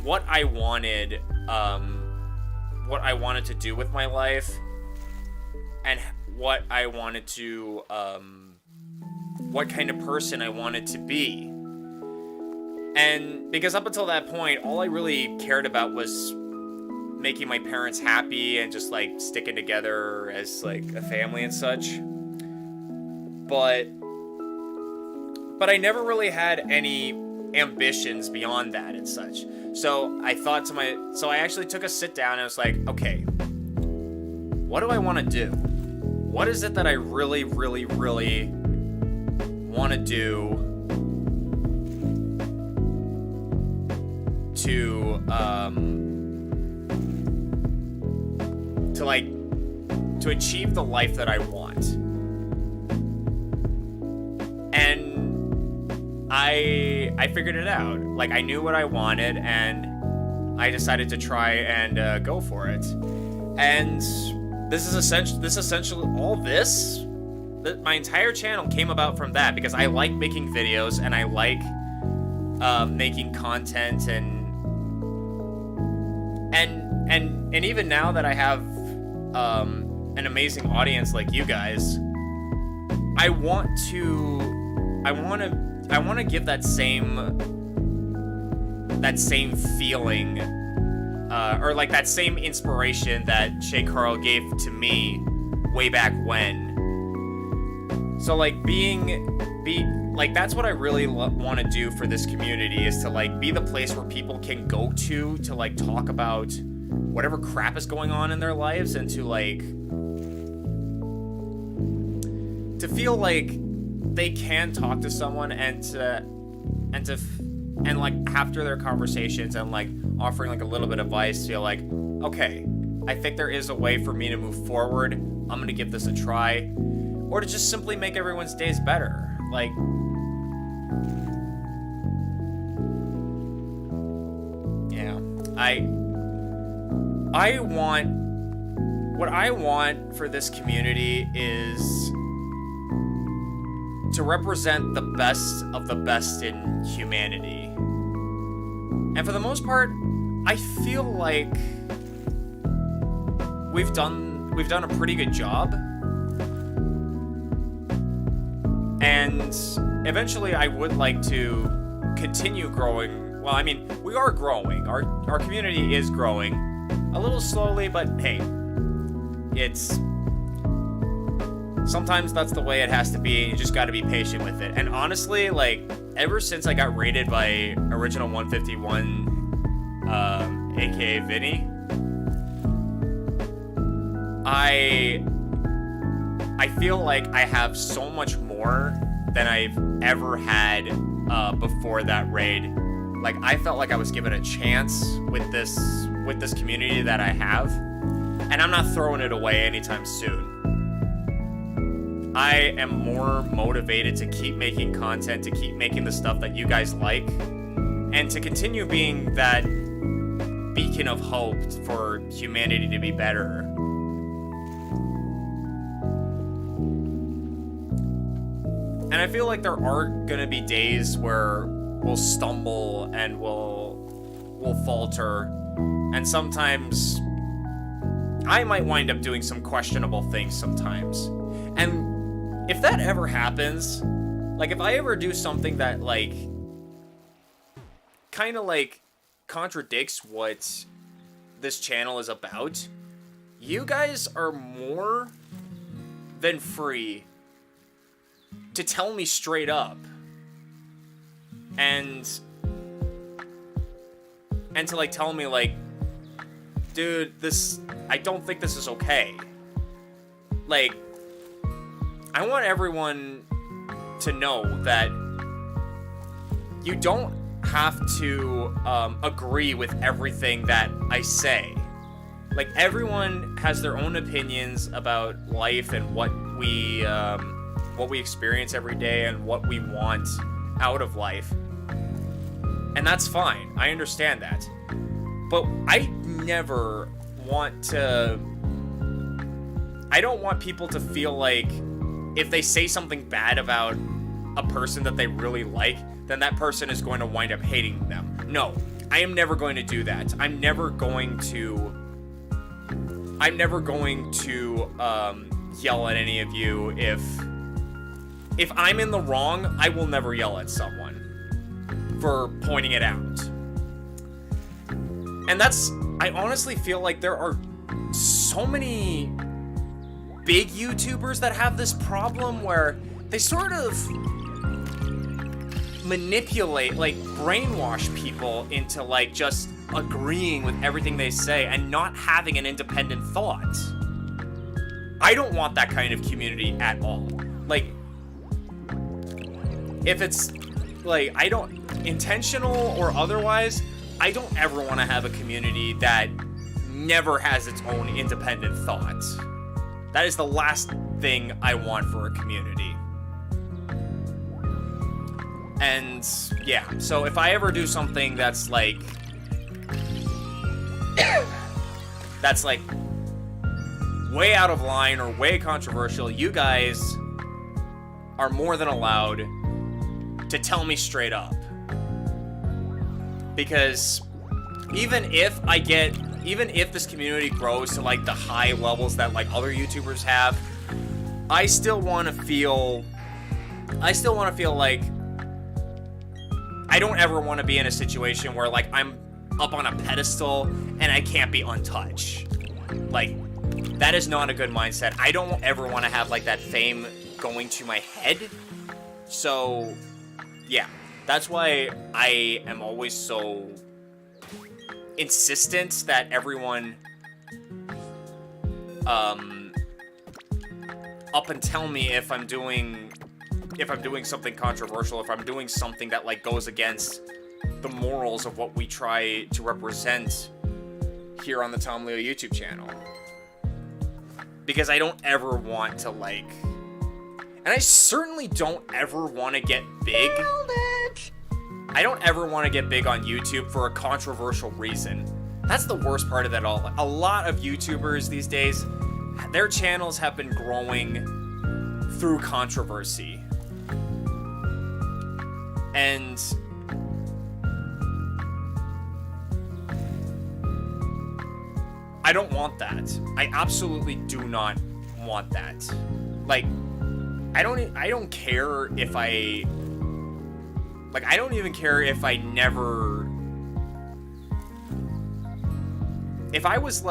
what I wanted to do with my life, and what I wanted to, what kind of person I wanted to be. And because up until that point, all I really cared about was making my parents happy and just like sticking together as like a family and such. But I never really had any ambitions beyond that and such. So I actually took a sit down and I was like, okay, what do I want to do? What is it that I really, really, really want to do to achieve the life that I want? And I figured it out. Like, I knew what I wanted, and I decided to try and go for it. And this is essentially all this. My entire channel came about from that, because I like making videos and I like making content, and even now that I have an amazing audience like you guys, I want to give that same feeling, or like that same inspiration that Shay Carl gave to me way back when. So like that's what I really want to do for this community, is to like be the place where people can go to like talk about whatever crap is going on in their lives, and to feel like they can talk to someone and like after their conversations and like offering like a little bit of advice, feel like, okay, I think there is a way for me to move forward. I'm gonna give this a try, or to just simply make everyone's days better. Like, yeah, what I want for this community is to represent the best of the best in humanity. And for the most part, I feel like we've done a pretty good job. And eventually I would like to continue growing. Well, I mean, we are growing. Our community is growing. A little slowly, but hey, sometimes that's the way it has to be, and you just gotta be patient with it. And honestly, like, ever since I got raided by Original 151, aka Vinny, I feel like I have so much more than I've ever had before that raid. Like, I felt like I was given a chance with this community that I have, and I'm not throwing it away anytime soon. I am more motivated to keep making content, to keep making the stuff that you guys like, and to continue being that beacon of hope for humanity to be better. And I feel like there are gonna be days where we'll stumble and we'll falter, and sometimes I might wind up doing some questionable things sometimes. And if that ever happens, like, if I ever do something that, like, kind of, like, contradicts what this channel is about, you guys are more than free to tell me straight up. And to, like, tell me, like, dude, I don't think this is okay. Like, I want everyone to know that you don't have to agree with everything that I say. Like, everyone has their own opinions about life and what we experience every day and what we want out of life. And that's fine. I understand that. But I never want to... I don't want people to feel like if they say something bad about a person that they really like, then that person is going to wind up hating them. No, I am never going to do that. I'm never going to yell at any of you. If I'm in the wrong, I will never yell at someone for pointing it out. And I honestly feel like there are so many big YouTubers that have this problem where they sort of manipulate, like, brainwash people into, like, just agreeing with everything they say and not having an independent thought. I don't want that kind of community at all. Like, if it's, like, I don't, intentional or otherwise, I don't ever want to have a community that never has its own independent thoughts. That is the last thing I want for a community. And yeah, so if I ever do something that's like way out of line or way controversial, you guys are more than allowed to tell me straight up. Because even if this community grows to, like, the high levels that, like, other YouTubers have, I still want to feel like I don't ever want to be in a situation where, like, I'm up on a pedestal and I can't be untouched. Like, that is not a good mindset. I don't ever want to have, like, that fame going to my head. So, yeah. That's why I am always so insistent that everyone up and tell me if I'm doing something controversial, if I'm doing something that, like, goes against the morals of what we try to represent here on the Tom Leo YouTube channel. Because I don't ever want to, like... And I certainly don't ever want to get big. I don't ever want to get big on YouTube for a controversial reason. That's the worst part of that all. A lot of YouTubers these days, their channels have been growing through controversy. And I don't want that. I absolutely do not want that. Like, I don't care if I... Like, I don't even care if I never... If I was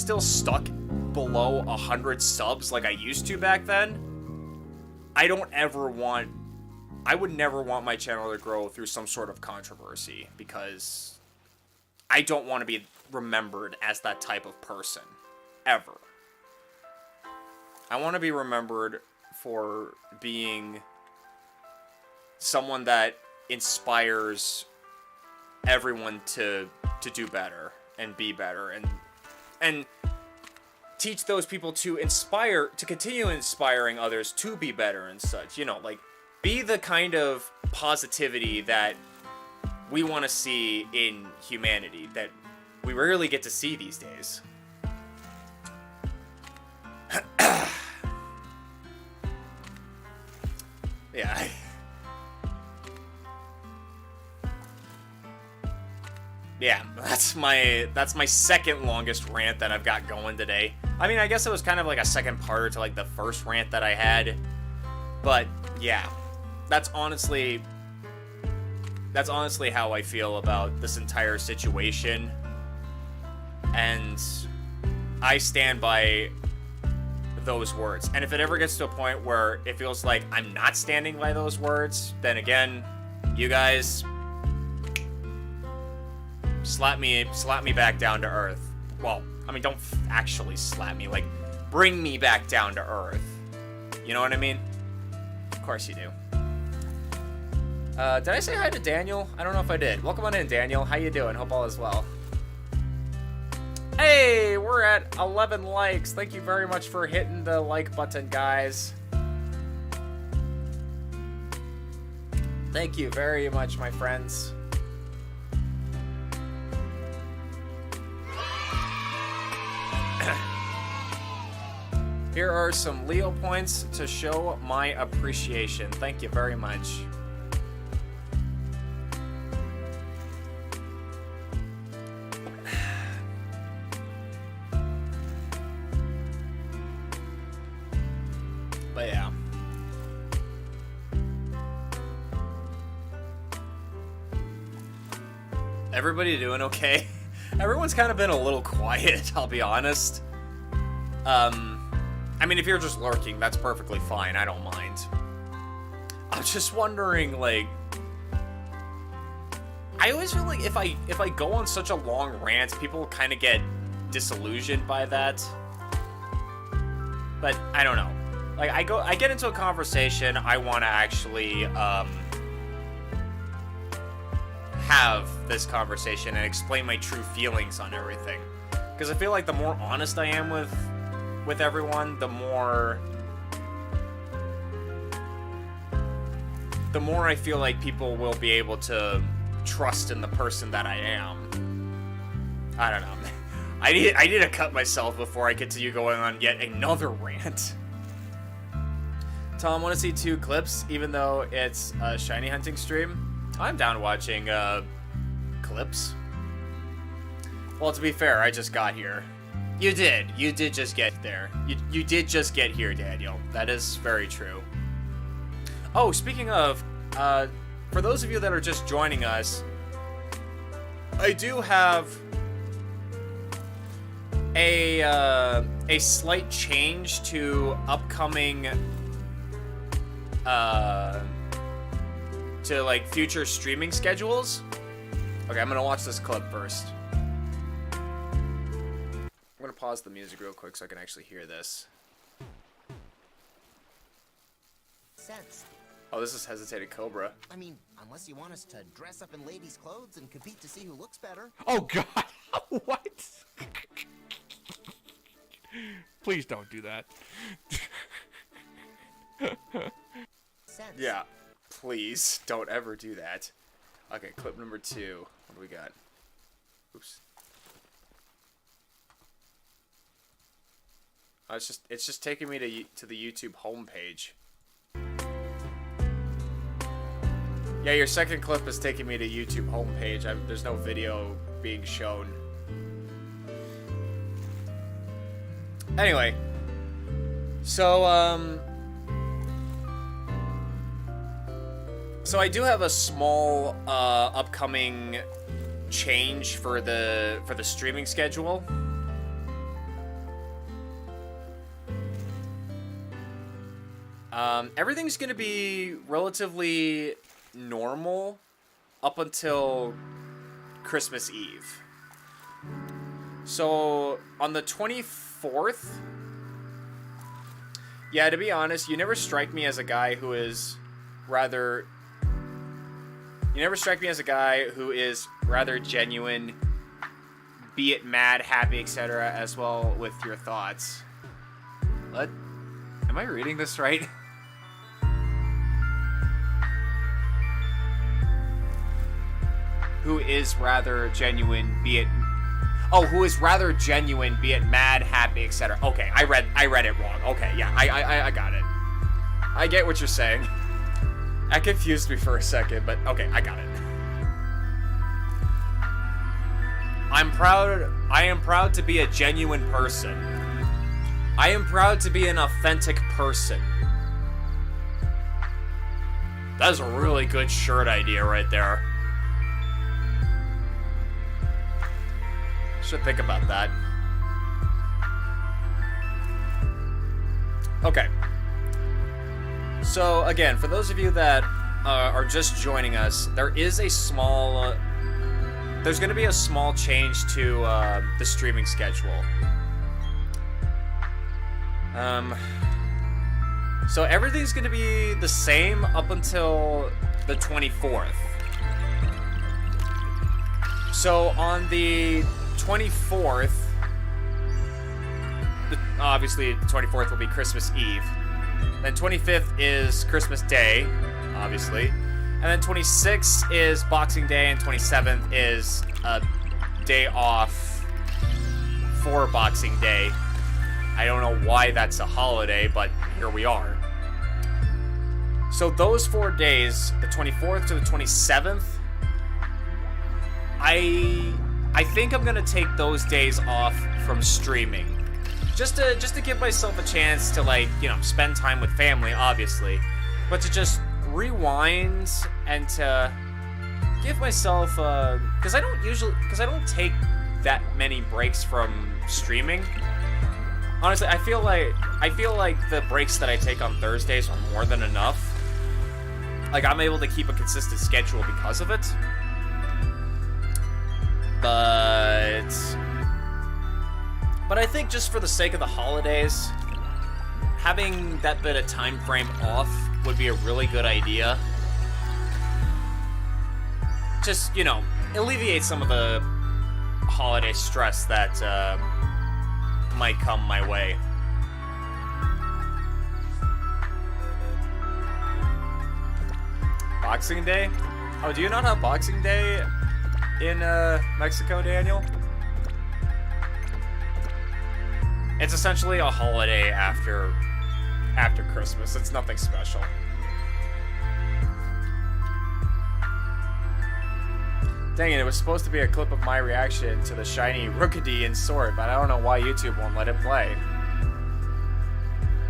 still stuck below 100 subs like I used to back then, I would never want my channel to grow through some sort of controversy, because I don't want to be remembered as that type of person. Ever. I want to be remembered for being someone that inspires everyone to do better and be better and teach those people to continue inspiring others to be better and such. You know, like, be the kind of positivity that we want to see in humanity that we rarely get to see these days. Yeah. Yeah. That's my second longest rant that I've got going today. I mean, I guess it was kind of like a second parter to like the first rant that I had. But yeah, that's honestly how I feel about this entire situation. And I stand by those words. And if it ever gets to a point where it feels like I'm not standing by those words, then again, you guys slap me back down to earth. Well, I mean, don't actually slap me, like bring me back down to earth. You know what I mean? Of course you do. Did I say hi to Daniel? I don't know if I did. Welcome on in, Daniel. How you doing? Hope all is well. Hey, we're at 11 likes. Thank you very much for hitting the like button, guys. Thank you very much, my friends. Here are some Leo points to show my appreciation. Thank you very much. But yeah. Everybody doing okay? Everyone's kind of been a little quiet, I'll be honest. I mean, if you're just lurking, that's perfectly fine. I don't mind. I'm just wondering, like, I always feel like if I go on such a long rant, people kind of get disillusioned by that. But I don't know. Like, I get into a conversation, I want to actually have this conversation and explain my true feelings on everything. Because I feel like the more honest I am with everyone, the more I feel like people will be able to trust in the person that I am. I don't know. I need to cut myself before I get to you going on yet another rant. Tom, want to see 2 clips, even though it's a shiny hunting stream? I'm down watching clips. Well, to be fair, I just got here. You did just get there. You did just get here, Daniel. That is very true. Oh, speaking of, for those of you that are just joining us, I do have a slight change to upcoming, to like future streaming schedules. Okay, I'm gonna watch this clip first. I'm gonna pause the music real quick so I can actually hear this. Sense. Oh, this is Hesitated Cobra. I mean, unless you want us to dress up in ladies' clothes and compete to see who looks better. Oh God! What? Please don't do that. Sense. Yeah, please don't ever do that. Okay, clip number 2. What do we got? Oops. It's just taking me to the YouTube homepage. Yeah, your second clip is taking me to YouTube homepage. There's no video being shown. Anyway, so I do have a small upcoming change for the streaming schedule. Everything's gonna be relatively normal up until Christmas Eve. So on the 24th, yeah, to be honest, you never strike me as a guy who is rather genuine, be it mad, happy, etc., as well with your thoughts. What? Am I reading this right? Who is rather genuine, be it... Oh, who is rather genuine, be it mad, happy, etc. Okay, I read it wrong. Okay, yeah, I got it. I get what you're saying. That confused me for a second, but okay, I got it. I'm proud. I am proud to be a genuine person. I am proud to be an authentic person. That's a really good shirt idea right there. Should think about that. Okay. So, again, for those of you that are just joining us, there is a small... there's going to be a small change to the streaming schedule. So everything's going to be the same up until the 24th. So on the 24th, obviously the 24th will be Christmas Eve. Then 25th is Christmas Day, obviously. And then 26th is Boxing Day, and 27th is a day off for Boxing Day. I don't know why that's a holiday, but here we are. So those 4 days, the 24th to the 27th, I think I'm gonna take those days off from streaming. Just to give myself a chance to, like, you know, spend time with family, obviously. But to just rewind and to give myself because I don't take that many breaks from streaming. Honestly, I feel like the breaks that I take on Thursdays are more than enough. Like, I'm able to keep a consistent schedule because of it. But I think just for the sake of the holidays, having that bit of time frame off would be a really good idea. Just, you know, alleviate some of the holiday stress that might come my way. Boxing Day? Oh, do you not have Boxing Day in Mexico, Daniel? It's essentially a holiday after Christmas. It's nothing special. Dang it, it was supposed to be a clip of my reaction to the shiny Rookadian sword, but I don't know why YouTube won't let it play.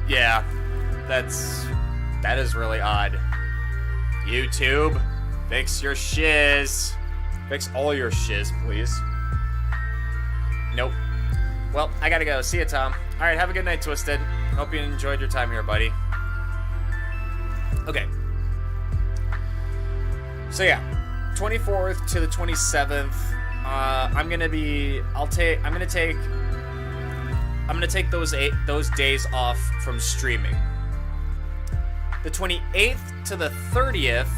Yeah, that is really odd. YouTube, fix your shiz. Fix all your shiz, please. Nope. Well, I gotta go. See ya, Tom. Alright, have a good night, Twisted. Hope you enjoyed your time here, buddy. Okay. So yeah, 24th to the 27th. I'm gonna take those days off from streaming. The 28th to the 30th,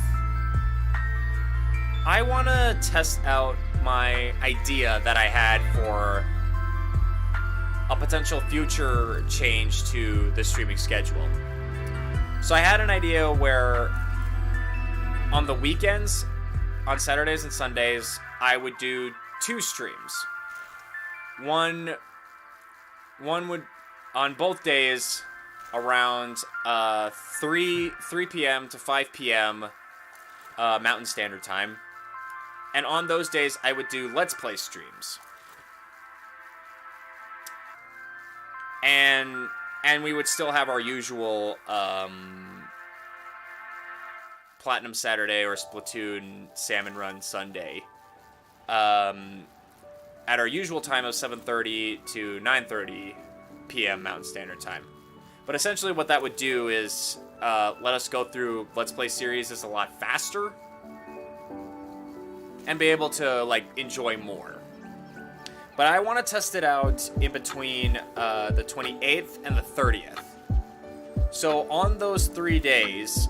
I wanna test out my idea that I had for a potential future change to the streaming schedule. So I had an idea where on the weekends, on Saturdays and Sundays, I would do 2 streams. One would, on both days, around 3 p.m. to 5 p.m. Mountain Standard Time. And on those days, I would do Let's Play streams. And we would still have our usual Platinum Saturday or Splatoon Salmon Run Sunday at our usual time of 7:30 to 9:30 p.m. Mountain Standard Time. But essentially what that would do is let us go through Let's Play series a lot faster and be able to, like, enjoy more. But I want to test it out in between the 28th and the 30th. So on those 3 days,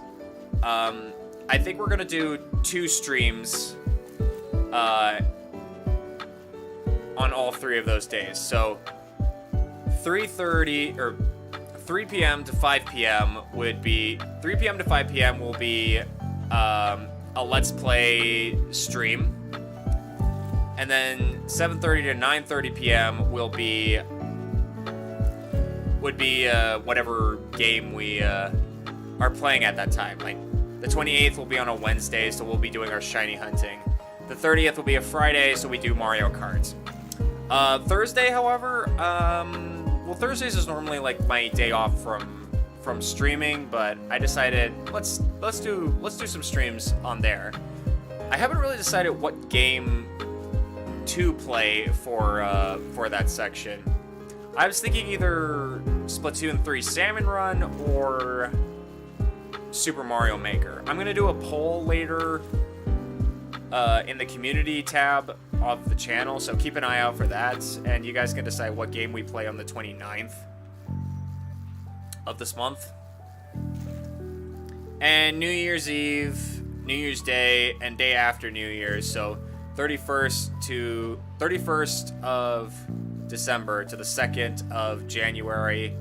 I think we're going to do 2 streams on all 3 of those days. So 3:30 or 3 p.m. to 5 p.m. would be 3 p.m. to 5 p.m. will be a Let's Play stream. And then 7:30 to 9:30 p.m. would be whatever game we are playing at that time. Like, the 28th will be on a Wednesday, so we'll be doing our shiny hunting. The 30th will be a Friday, so we do Mario Kart. Thursday, however, well, Thursdays is normally like my day off from streaming, but I decided let's do some streams on there. I haven't really decided what game to play for that section. I was thinking either Splatoon 3 Salmon Run or Super Mario Maker. I'm gonna do a poll later in the community tab of the channel, so keep an eye out for that, and you guys can decide what game we play on the 29th of this month. And New Year's Eve, New Year's Day, and day after New Year's, so 31st of December to the 2nd of January.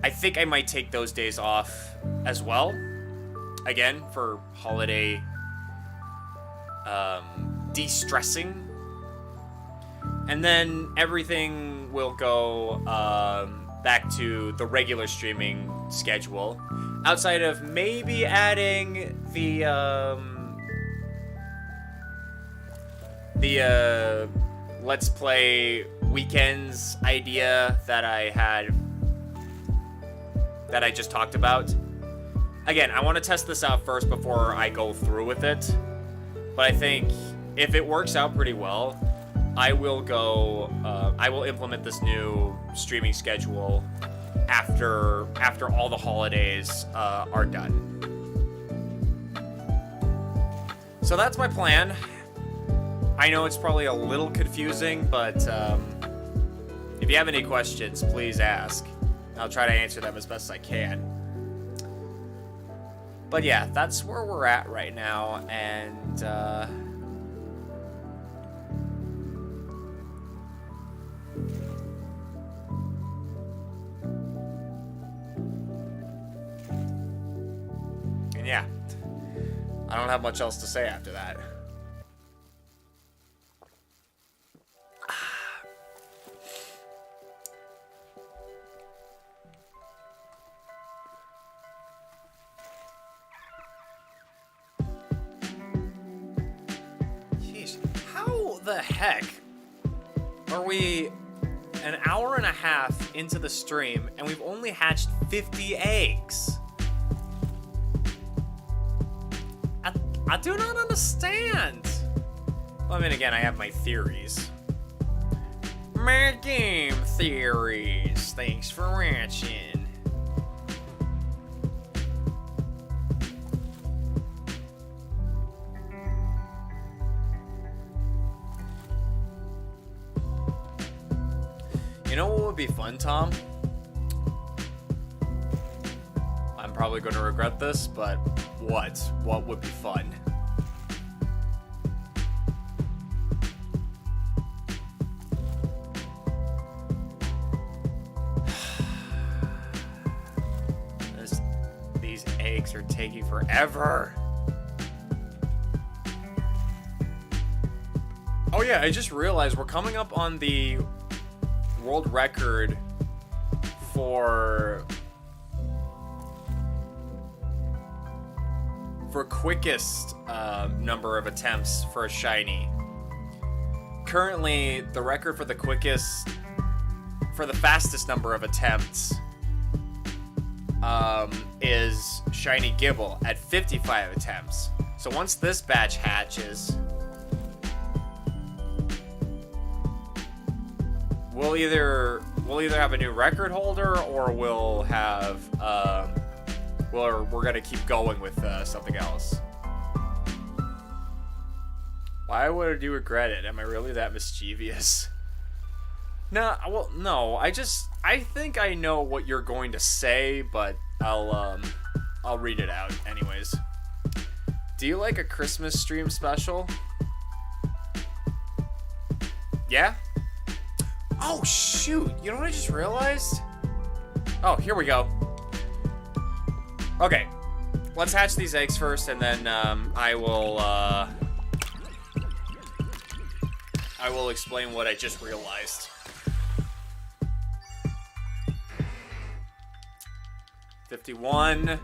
I think I might take those days off as well, again, for holiday de-stressing. And then everything will go back to the regular streaming schedule, outside of maybe adding the Let's Play weekends idea that I just talked about. Again, I want to test this out first before I go through with it. But I think if it works out pretty well, I will implement this new streaming schedule after all the holidays are done. So that's my plan. I know it's probably a little confusing, but if you have any questions, please ask. I'll try to answer them as best I can. But yeah, that's where we're at right now, and yeah, I don't have much else to say after that. The heck are we an hour and a half into the stream and we've only hatched 50 eggs? I do not understand. Well, I mean, again, I have my theories. My game theories. Thanks for watching. You know what would be fun, Tom? I'm probably going to regret this, but what? What would be fun? These eggs are taking forever. Oh yeah, I just realized we're coming up on the world record for quickest number of attempts for a shiny. Currently, the record for the fastest number of attempts is Shiny Gibble at 55 attempts. So once this batch hatches, we'll either have a new record holder, or we'll have we're gonna keep going with something else. Why would you regret it? Am I really that mischievous? No, well, no. I think I know what you're going to say, but I'll read it out anyways. Do you like a Christmas stream special? Yeah? Oh, shoot. You know what I just realized? Oh, here we go. Okay. Let's hatch these eggs first, and then I will explain what I just realized. 51.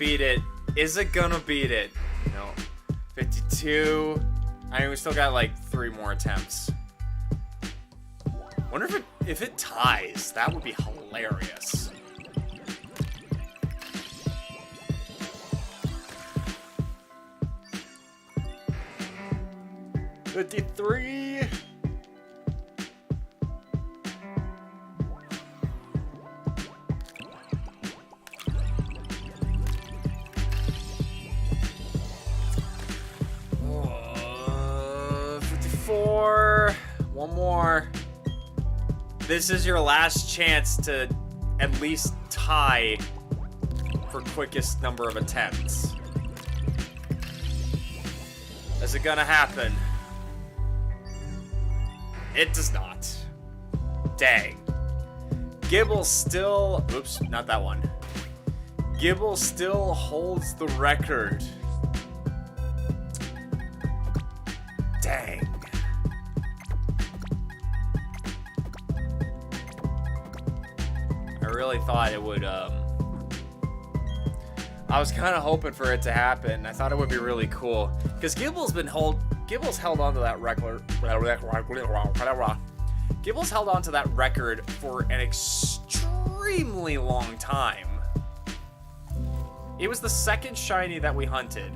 beat it? Is it gonna beat it? No. 52. I mean, we still got like 3 more attempts. Wonder if it ties. That would be hilarious. $53. One more. This is your last chance to at least tie for quickest number of attempts. Is it gonna happen? It does not. Dang. Gibble still... Oops, not that one. Gibble still holds the record. Dang. I really thought it would, I was kind of hoping for it to happen. I thought it would be really cool. Because Gibble's held on to that record. Gibble's held on to that record for an extremely long time. It was the second shiny that we hunted.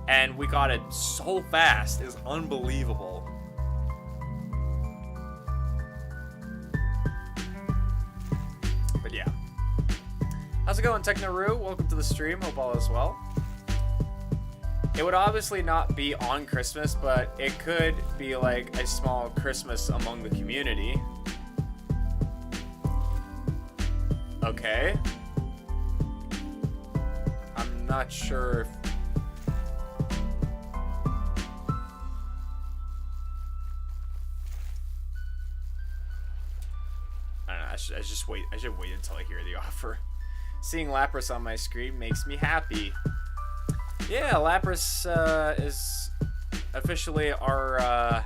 And we got it so fast. It was unbelievable. But yeah. How's it going, Technoru? Welcome to the stream. Hope all is well. It would obviously not be on Christmas, but it could be like a small Christmas among the community. Okay. I'm not sure if... I don't know, I should wait until I hear the offer. Seeing Lapras on my screen makes me happy. Yeah, Lapras is officially our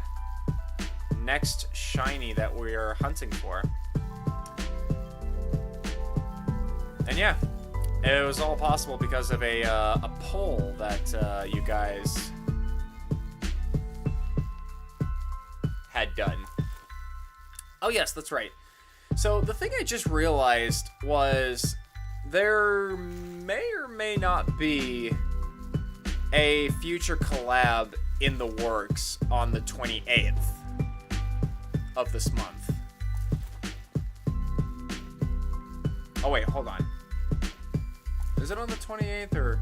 next shiny that we are hunting for. And yeah, it was all possible because of a poll that you guys had done. Oh yes, that's right. So the thing I just realized was there may or may not be a future collab in the works on the 28th of this month. Oh wait, hold on. Is it on the 28th or...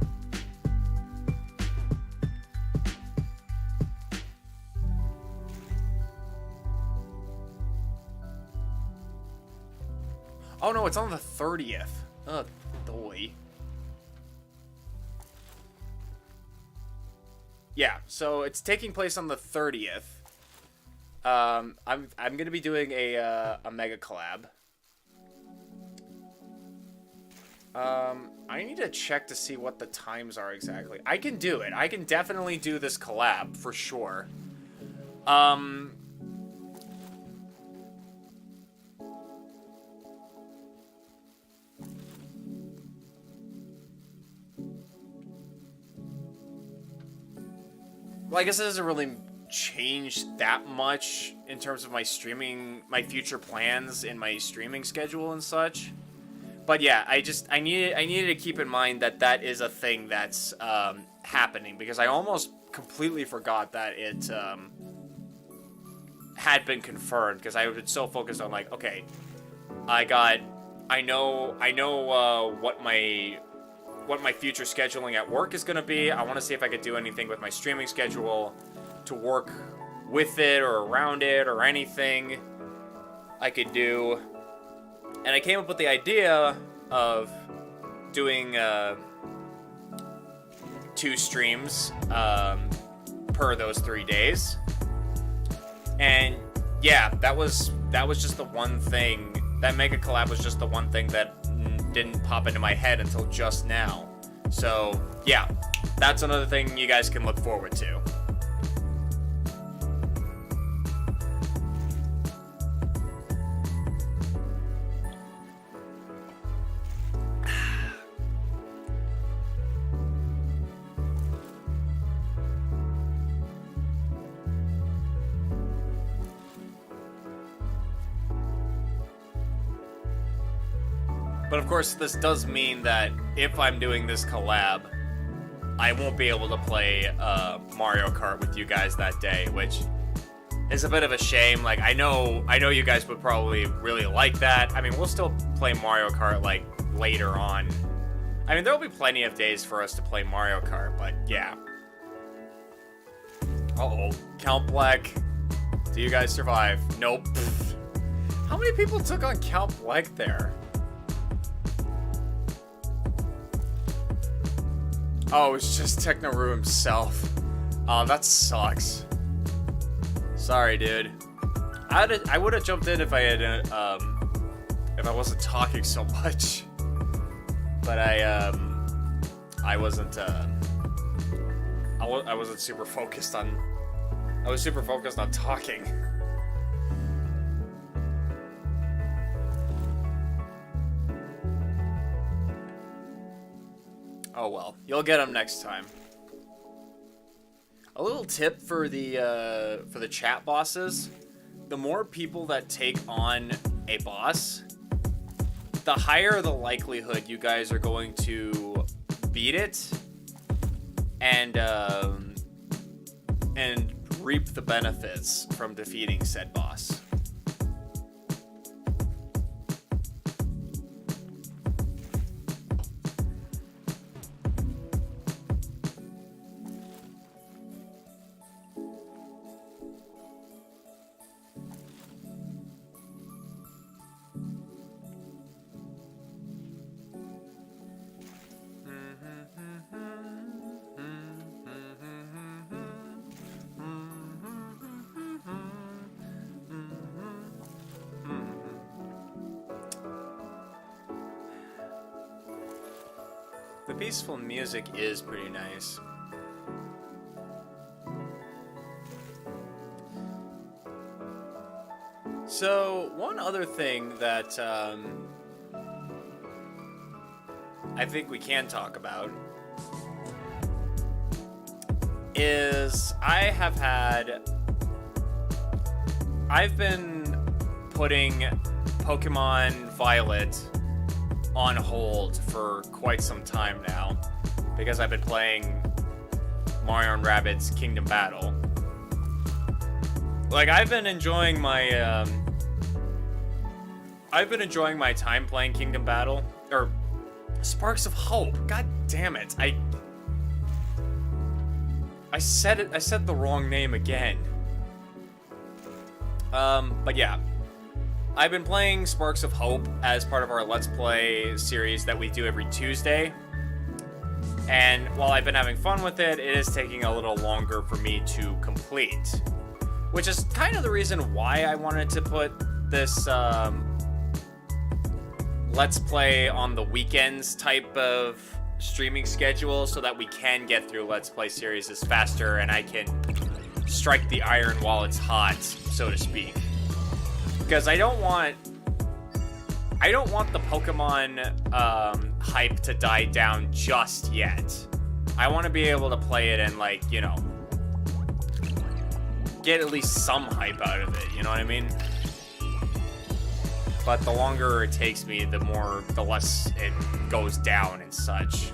Oh no, it's on the 30th. Oh, boy. Yeah, so it's taking place on the 30th. I'm gonna be doing a mega collab. I need to check to see what the times are exactly. I can do it. I can definitely do this collab for sure. Well, I guess it doesn't really change that much in terms of my streaming, my future plans in my streaming schedule and such. But yeah, I needed to keep in mind that that is a thing that's happening, because I almost completely forgot that it had been confirmed, because I was so focused on like, okay, I know what my future scheduling at work is going to be. I want to see if I could do anything with my streaming schedule to work with it or around it or anything I could do. And I came up with the idea of doing 2 streams per those 3 days. And yeah, that was just the one thing. That mega collab was just the one thing that didn't pop into my head until just now. So yeah, that's another thing you guys can look forward to. But of course, this does mean that if I'm doing this collab, I won't be able to play Mario Kart with you guys that day, which is a bit of a shame. Like, I know you guys would probably really like that. I mean, we'll still play Mario Kart, like, later on. I mean, there'll be plenty of days for us to play Mario Kart, but yeah. Uh-oh. Count Black. Do you guys survive? Nope. How many people took on Count Black there? Oh, it's just Technoru himself. Oh, that sucks. Sorry, dude. I would have jumped in if I had, if I wasn't talking so much. But I wasn't, I wasn't super focused on, I was super focused on talking. Oh well, you'll get them next time. A little tip for the chat bosses: the more people that take on a boss, the higher the likelihood you guys are going to beat it and reap the benefits from defeating said boss. The peaceful music is pretty nice. So, one other thing that I think we can talk about is I've been putting Pokemon Violet on hold for quite some time now because I've been playing Mario and Rabbids Kingdom Battle. Like, I've been enjoying my time playing Kingdom Battle, or Sparks of Hope. God damn it. I said the wrong name again. But yeah. I've been playing Sparks of Hope as part of our Let's Play series that we do every Tuesday. And while I've been having fun with it, it is taking a little longer for me to complete. Which is kind of the reason why I wanted to put this Let's Play on the weekends type of streaming schedule, so that we can get through Let's Play series faster and I can strike the iron while it's hot, so to speak. Because I don't want the Pokemon hype to die down just yet. I want to be able to play it and, like, you know, get at least some hype out of it, you know what I mean? But the longer it takes me, the less it goes down and such.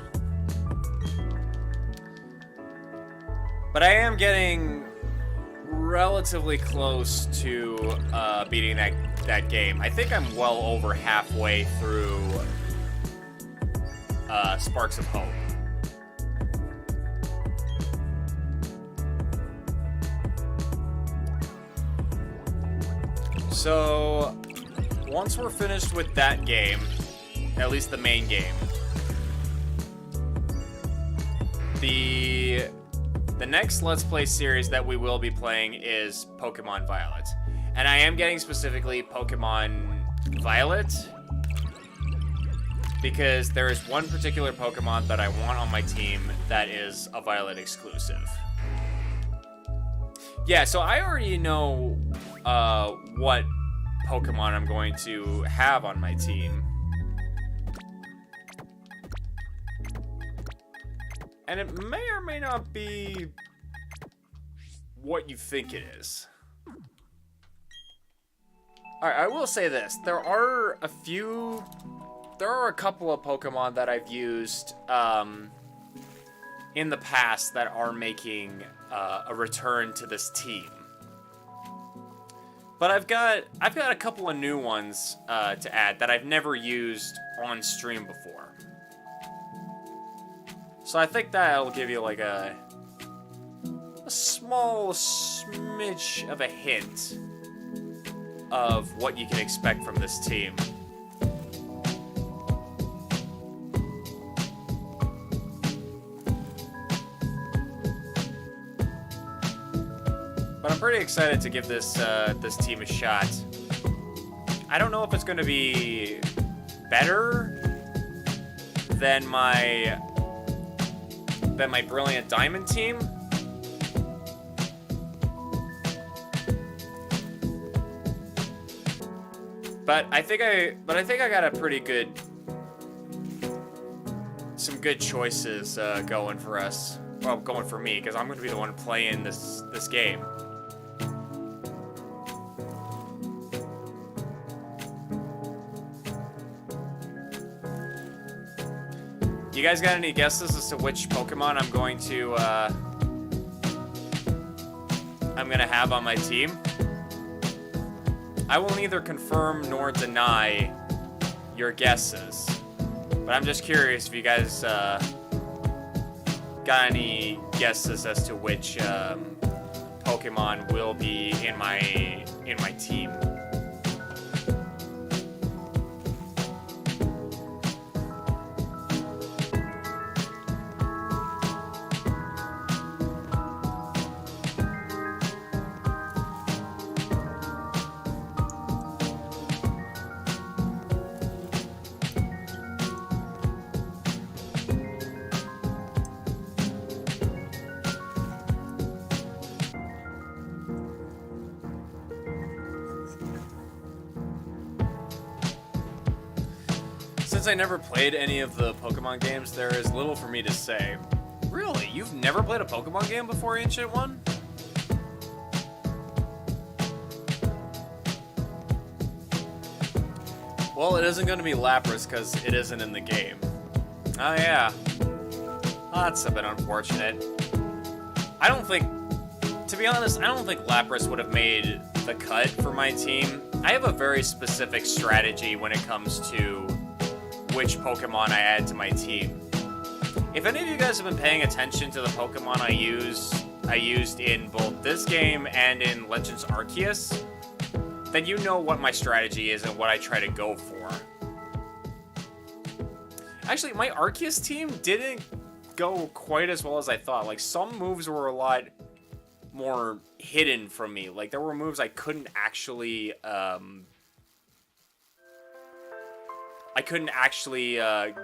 But I am getting relatively close to beating that game. I think I'm well over halfway through Sparks of Hope. So once we're finished with that game, at least the main game, the next Let's Play series that we will be playing is Pokemon Violet. And I am getting specifically Pokemon Violet because there is one particular Pokemon that I want on my team that is a Violet exclusive. Yeah, so I already know what Pokemon I'm going to have on my team. And it may or may not be what you think it is. Alright, I will say this. There are a few there are a couple of Pokemon that I've used in the past that are making a return to this team. But I've got a couple of new ones to add that I've never used on stream before. So I think that'll give you like a small smidge of a hint of what you can expect from this team. But I'm pretty excited to give this this team a shot. I don't know if it's going to be better than my Brilliant Diamond team. But I think I got a pretty good, some good choices going for us. Well, going for me, because I'm going to be the one playing this game. You guys got any guesses as to which Pokemon I'm going to have on my team? I will neither confirm nor deny your guesses, but I'm just curious if you guys got any guesses as to which Pokemon will be in my team. Since I never played any of the Pokemon games, there is little for me to say. Really? You've never played a Pokemon game before, Ancient One? Well, it isn't going to be Lapras because it isn't in the game. Oh, yeah. Oh, that's a bit unfortunate. I don't think... To be honest, I don't think Lapras would have made the cut for my team. I have a very specific strategy when it comes to which Pokemon I add to my team. If any of you guys have been paying attention to the Pokemon I used in both this game and in Legends Arceus, then you know what my strategy is and what I try to go for. Actually, my Arceus team didn't go quite as well as I thought. Like, some moves were a lot more hidden from me. Like, there were moves I couldn't actually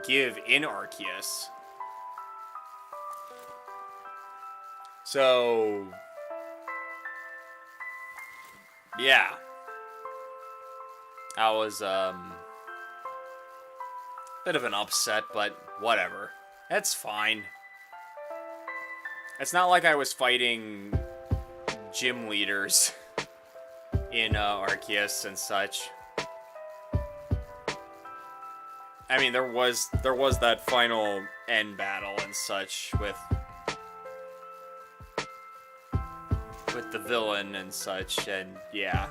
give in Arceus. So, yeah. I was, bit of an upset, but whatever. That's fine. It's not like I was fighting gym leaders in, Arceus and such. I mean, there was that final end battle and such with the villain and such, and yeah.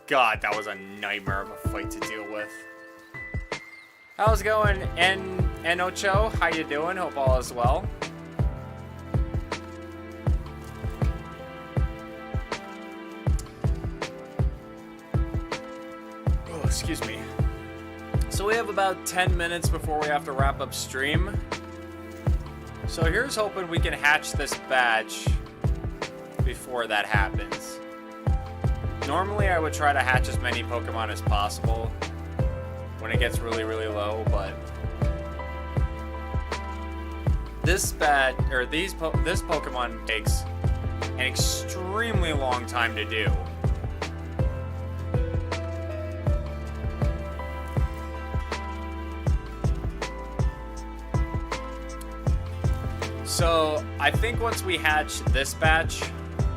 God, that was a nightmare of a fight to deal with. How's it going, Enocho? How you doing? Hope all is well. Oh, excuse me. So we have about 10 minutes before we have to wrap up stream. So here's hoping we can hatch this batch before that happens. Normally I would try to hatch as many Pokemon as possible when it gets really, really low, but this Pokemon takes an extremely long time to do. So, I think once we hatch this batch,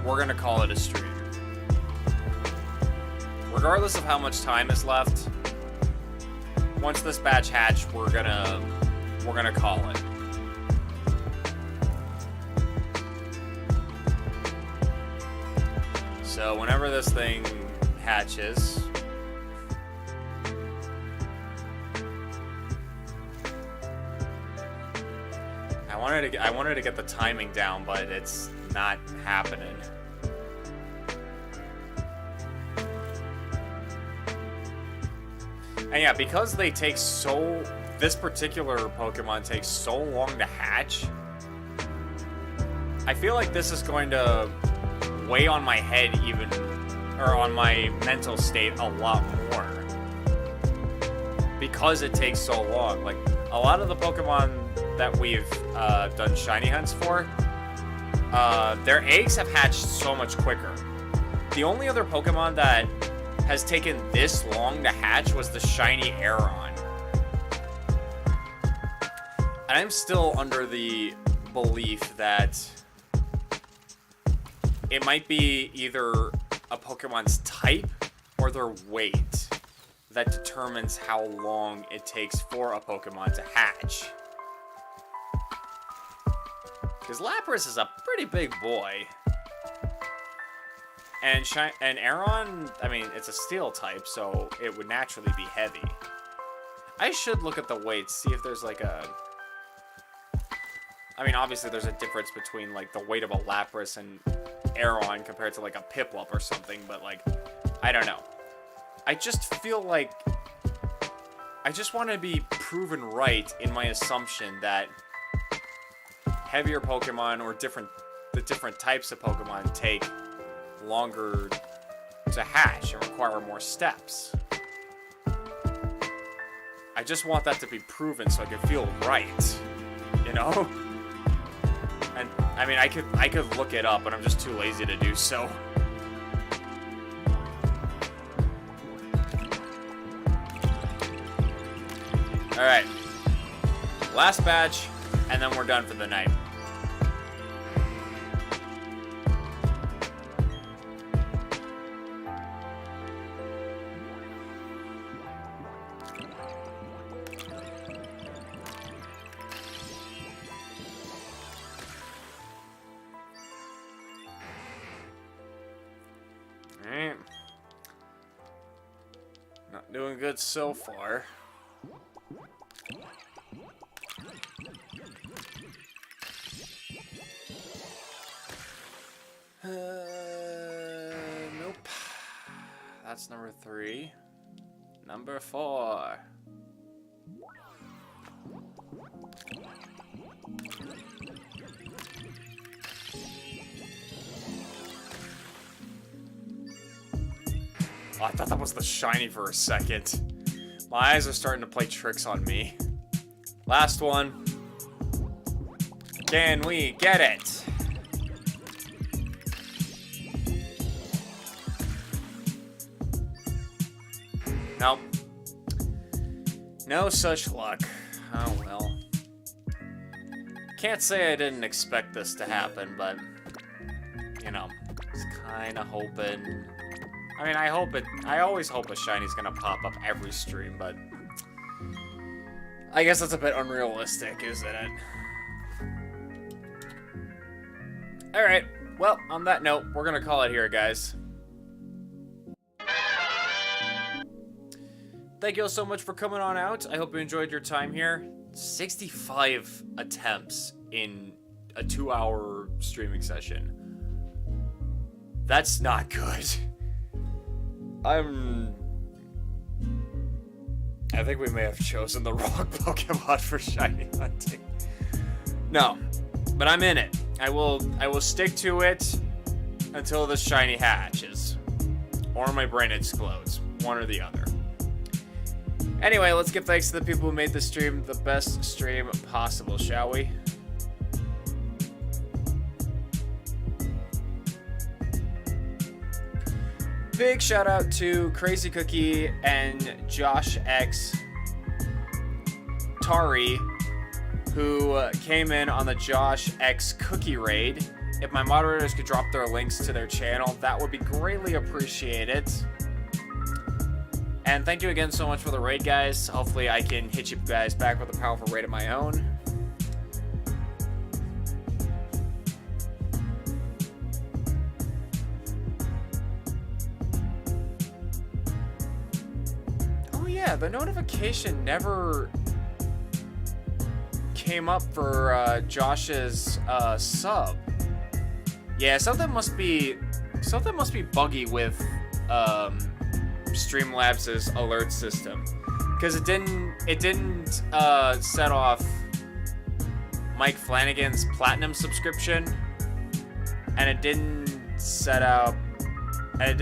we're gonna call it a stream. Regardless of how much time is left, once this batch hatch, we're gonna call it. So whenever this thing hatches, I wanted to get the timing down, but it's not happening. And yeah, because they take this particular Pokemon takes so long to hatch, I feel like this is going to weigh on my head or on my mental state a lot more. Because it takes so long. Like, a lot of the Pokemon that we've done shiny hunts for, their eggs have hatched so much quicker. The only other Pokemon that has taken this long to hatch was the shiny Aeron. And I'm still under the belief that it might be either a Pokemon's type or their weight that determines how long it takes for a Pokemon to hatch. Because Lapras is a pretty big boy. And Aeron, I mean, it's a steel type, so it would naturally be heavy. I should look at the weights, see if there's like a... I mean, obviously there's a difference between like the weight of a Lapras and Aeron compared to like a Piplup or something, but like, I don't know. I just feel like I just want to be proven right in my assumption that heavier Pokemon or the different types of Pokemon take longer to hatch and require more steps. I just want that to be proven so I can feel right, you know? And I mean, I could look it up, but I'm just too lazy to do so. All right, last batch, and then we're done for the night. Alright. Not doing good so far. Nope. That's number 3. Number 4. Oh, I thought that was the shiny for a second. My eyes are starting to play tricks on me. Last one. Can we get it? Nope. No such luck. Oh well. Can't say I didn't expect this to happen, but you know, it's kind of hoping. I mean, I always hope a shiny's gonna pop up every stream, but I guess that's a bit unrealistic, isn't it? Alright, well, on that note, we're gonna call it here, guys. Thank you all so much for coming on out. I hope you enjoyed your time here. 65 attempts in a 2-hour streaming session. That's not good. I think we may have chosen the wrong Pokemon for shiny hunting. No, but I'm in it. I will stick to it until the shiny hatches. Or my brain explodes. One or the other. Anyway, let's give thanks to the people who made this stream the best stream possible, shall we? Big shout out to Crazy Cookie and Josh X Tari, who came in on the Josh X Cookie raid. If my moderators could drop their links to their channel, that would be greatly appreciated. And thank you again so much for the raid, guys. Hopefully I can hit you guys back with a powerful raid of my own. Oh yeah, the notification never came up for Josh's sub. Yeah, something must be buggy with Streamlabs' alert system, because it didn't set off Mike Flanagan's platinum subscription, and it didn't set up, and it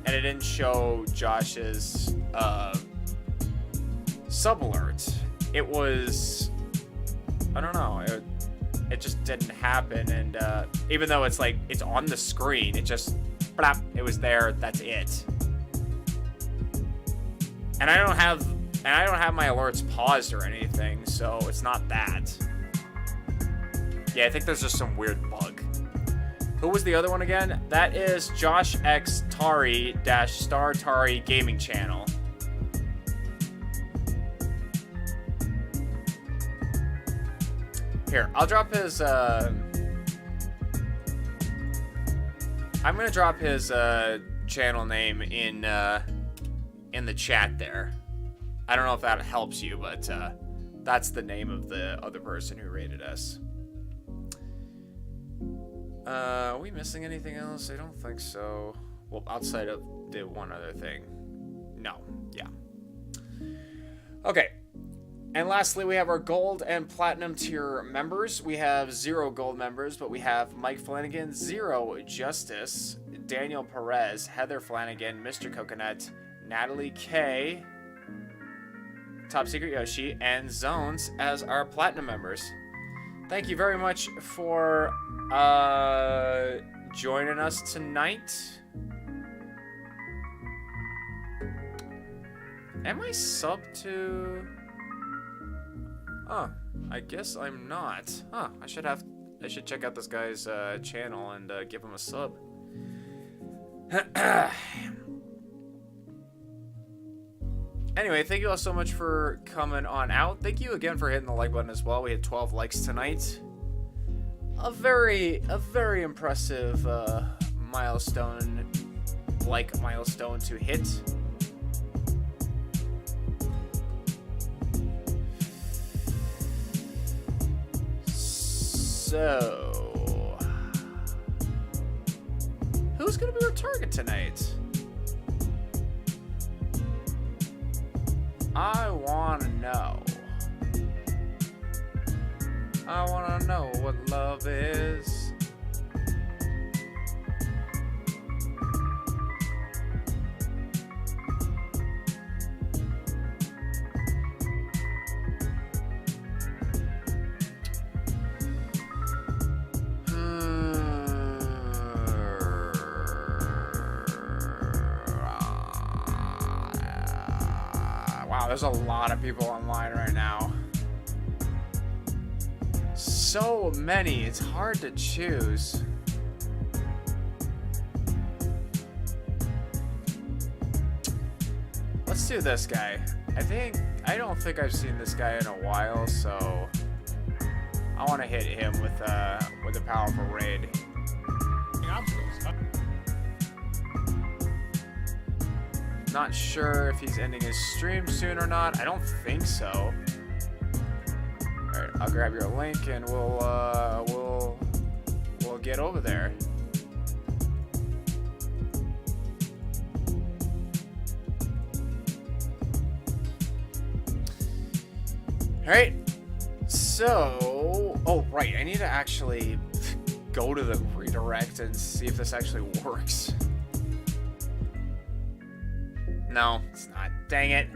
didn't show Josh's sub alert. It was, I don't know, it just didn't happen, and even though it's like it's on the screen, it just blap, it was there, that's it. And I don't have my alerts paused or anything, so it's not that. Yeah, I think there's just some weird bug. Who was the other one again? That is Josh X Tari Star Tari Gaming Channel. Here, I'll drop his I'm gonna drop his channel name in the chat there. I don't know if that helps you, but that's the name of the other person who rated us. Are we missing anything else? I don't think so. Well, outside of the one other thing. No. Yeah. Okay. And lastly, we have our gold and platinum tier members. We have 0 gold members, but we have Mike Flanagan, 0 Justice, Daniel Perez, Heather Flanagan, Mr. Coconut, Natalie K, Top Secret Yoshi, and Zones as our platinum members. Thank you very much for joining us tonight. Am I sub to... Oh, I guess I'm not. Huh, I should check out this guy's channel and give him a sub. Anyway, thank you all so much for coming on out. Thank you again for hitting the like button as well. We had 12 likes tonight. A very impressive milestone to hit. So, who's gonna be our target tonight? I wanna know. I wanna know what love is. There's a lot of people online right now. So many, it's hard to choose. Let's do this guy. I don't think I've seen this guy in a while, so I want to hit him with a powerful raid. Not sure if he's ending his stream soon or not. I don't think so. All right, I'll grab your link and we'll get over there. All right. So, oh right, I need to actually go to the redirect and see if this actually works. No, it's not. Dang it.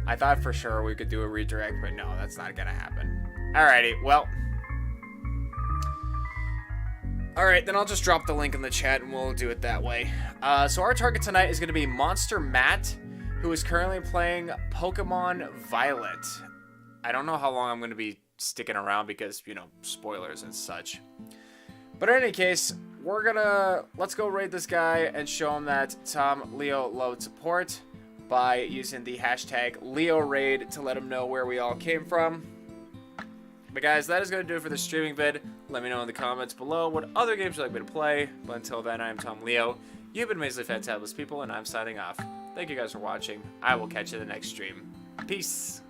I thought for sure we could do a redirect, but no, that's not gonna happen. Alrighty, well. Alright, then I'll just drop the link in the chat and we'll do it that way. So our target tonight is gonna be Monster Matt, who is currently playing Pokemon Violet. I don't know how long I'm gonna be sticking around because, you know, spoilers and such. But in any case, let's go raid this guy and show him that Tom Leo load support. by using the hashtag LeoRaid to let them know where we all came from. But guys, that is going to do it for this streaming vid. Let me know in the comments below what other games you'd like me to play. But until then, I am Tom Leo. You've been amazingly fantabulous people, and I'm signing off. Thank you guys for watching. I will catch you in the next stream. Peace.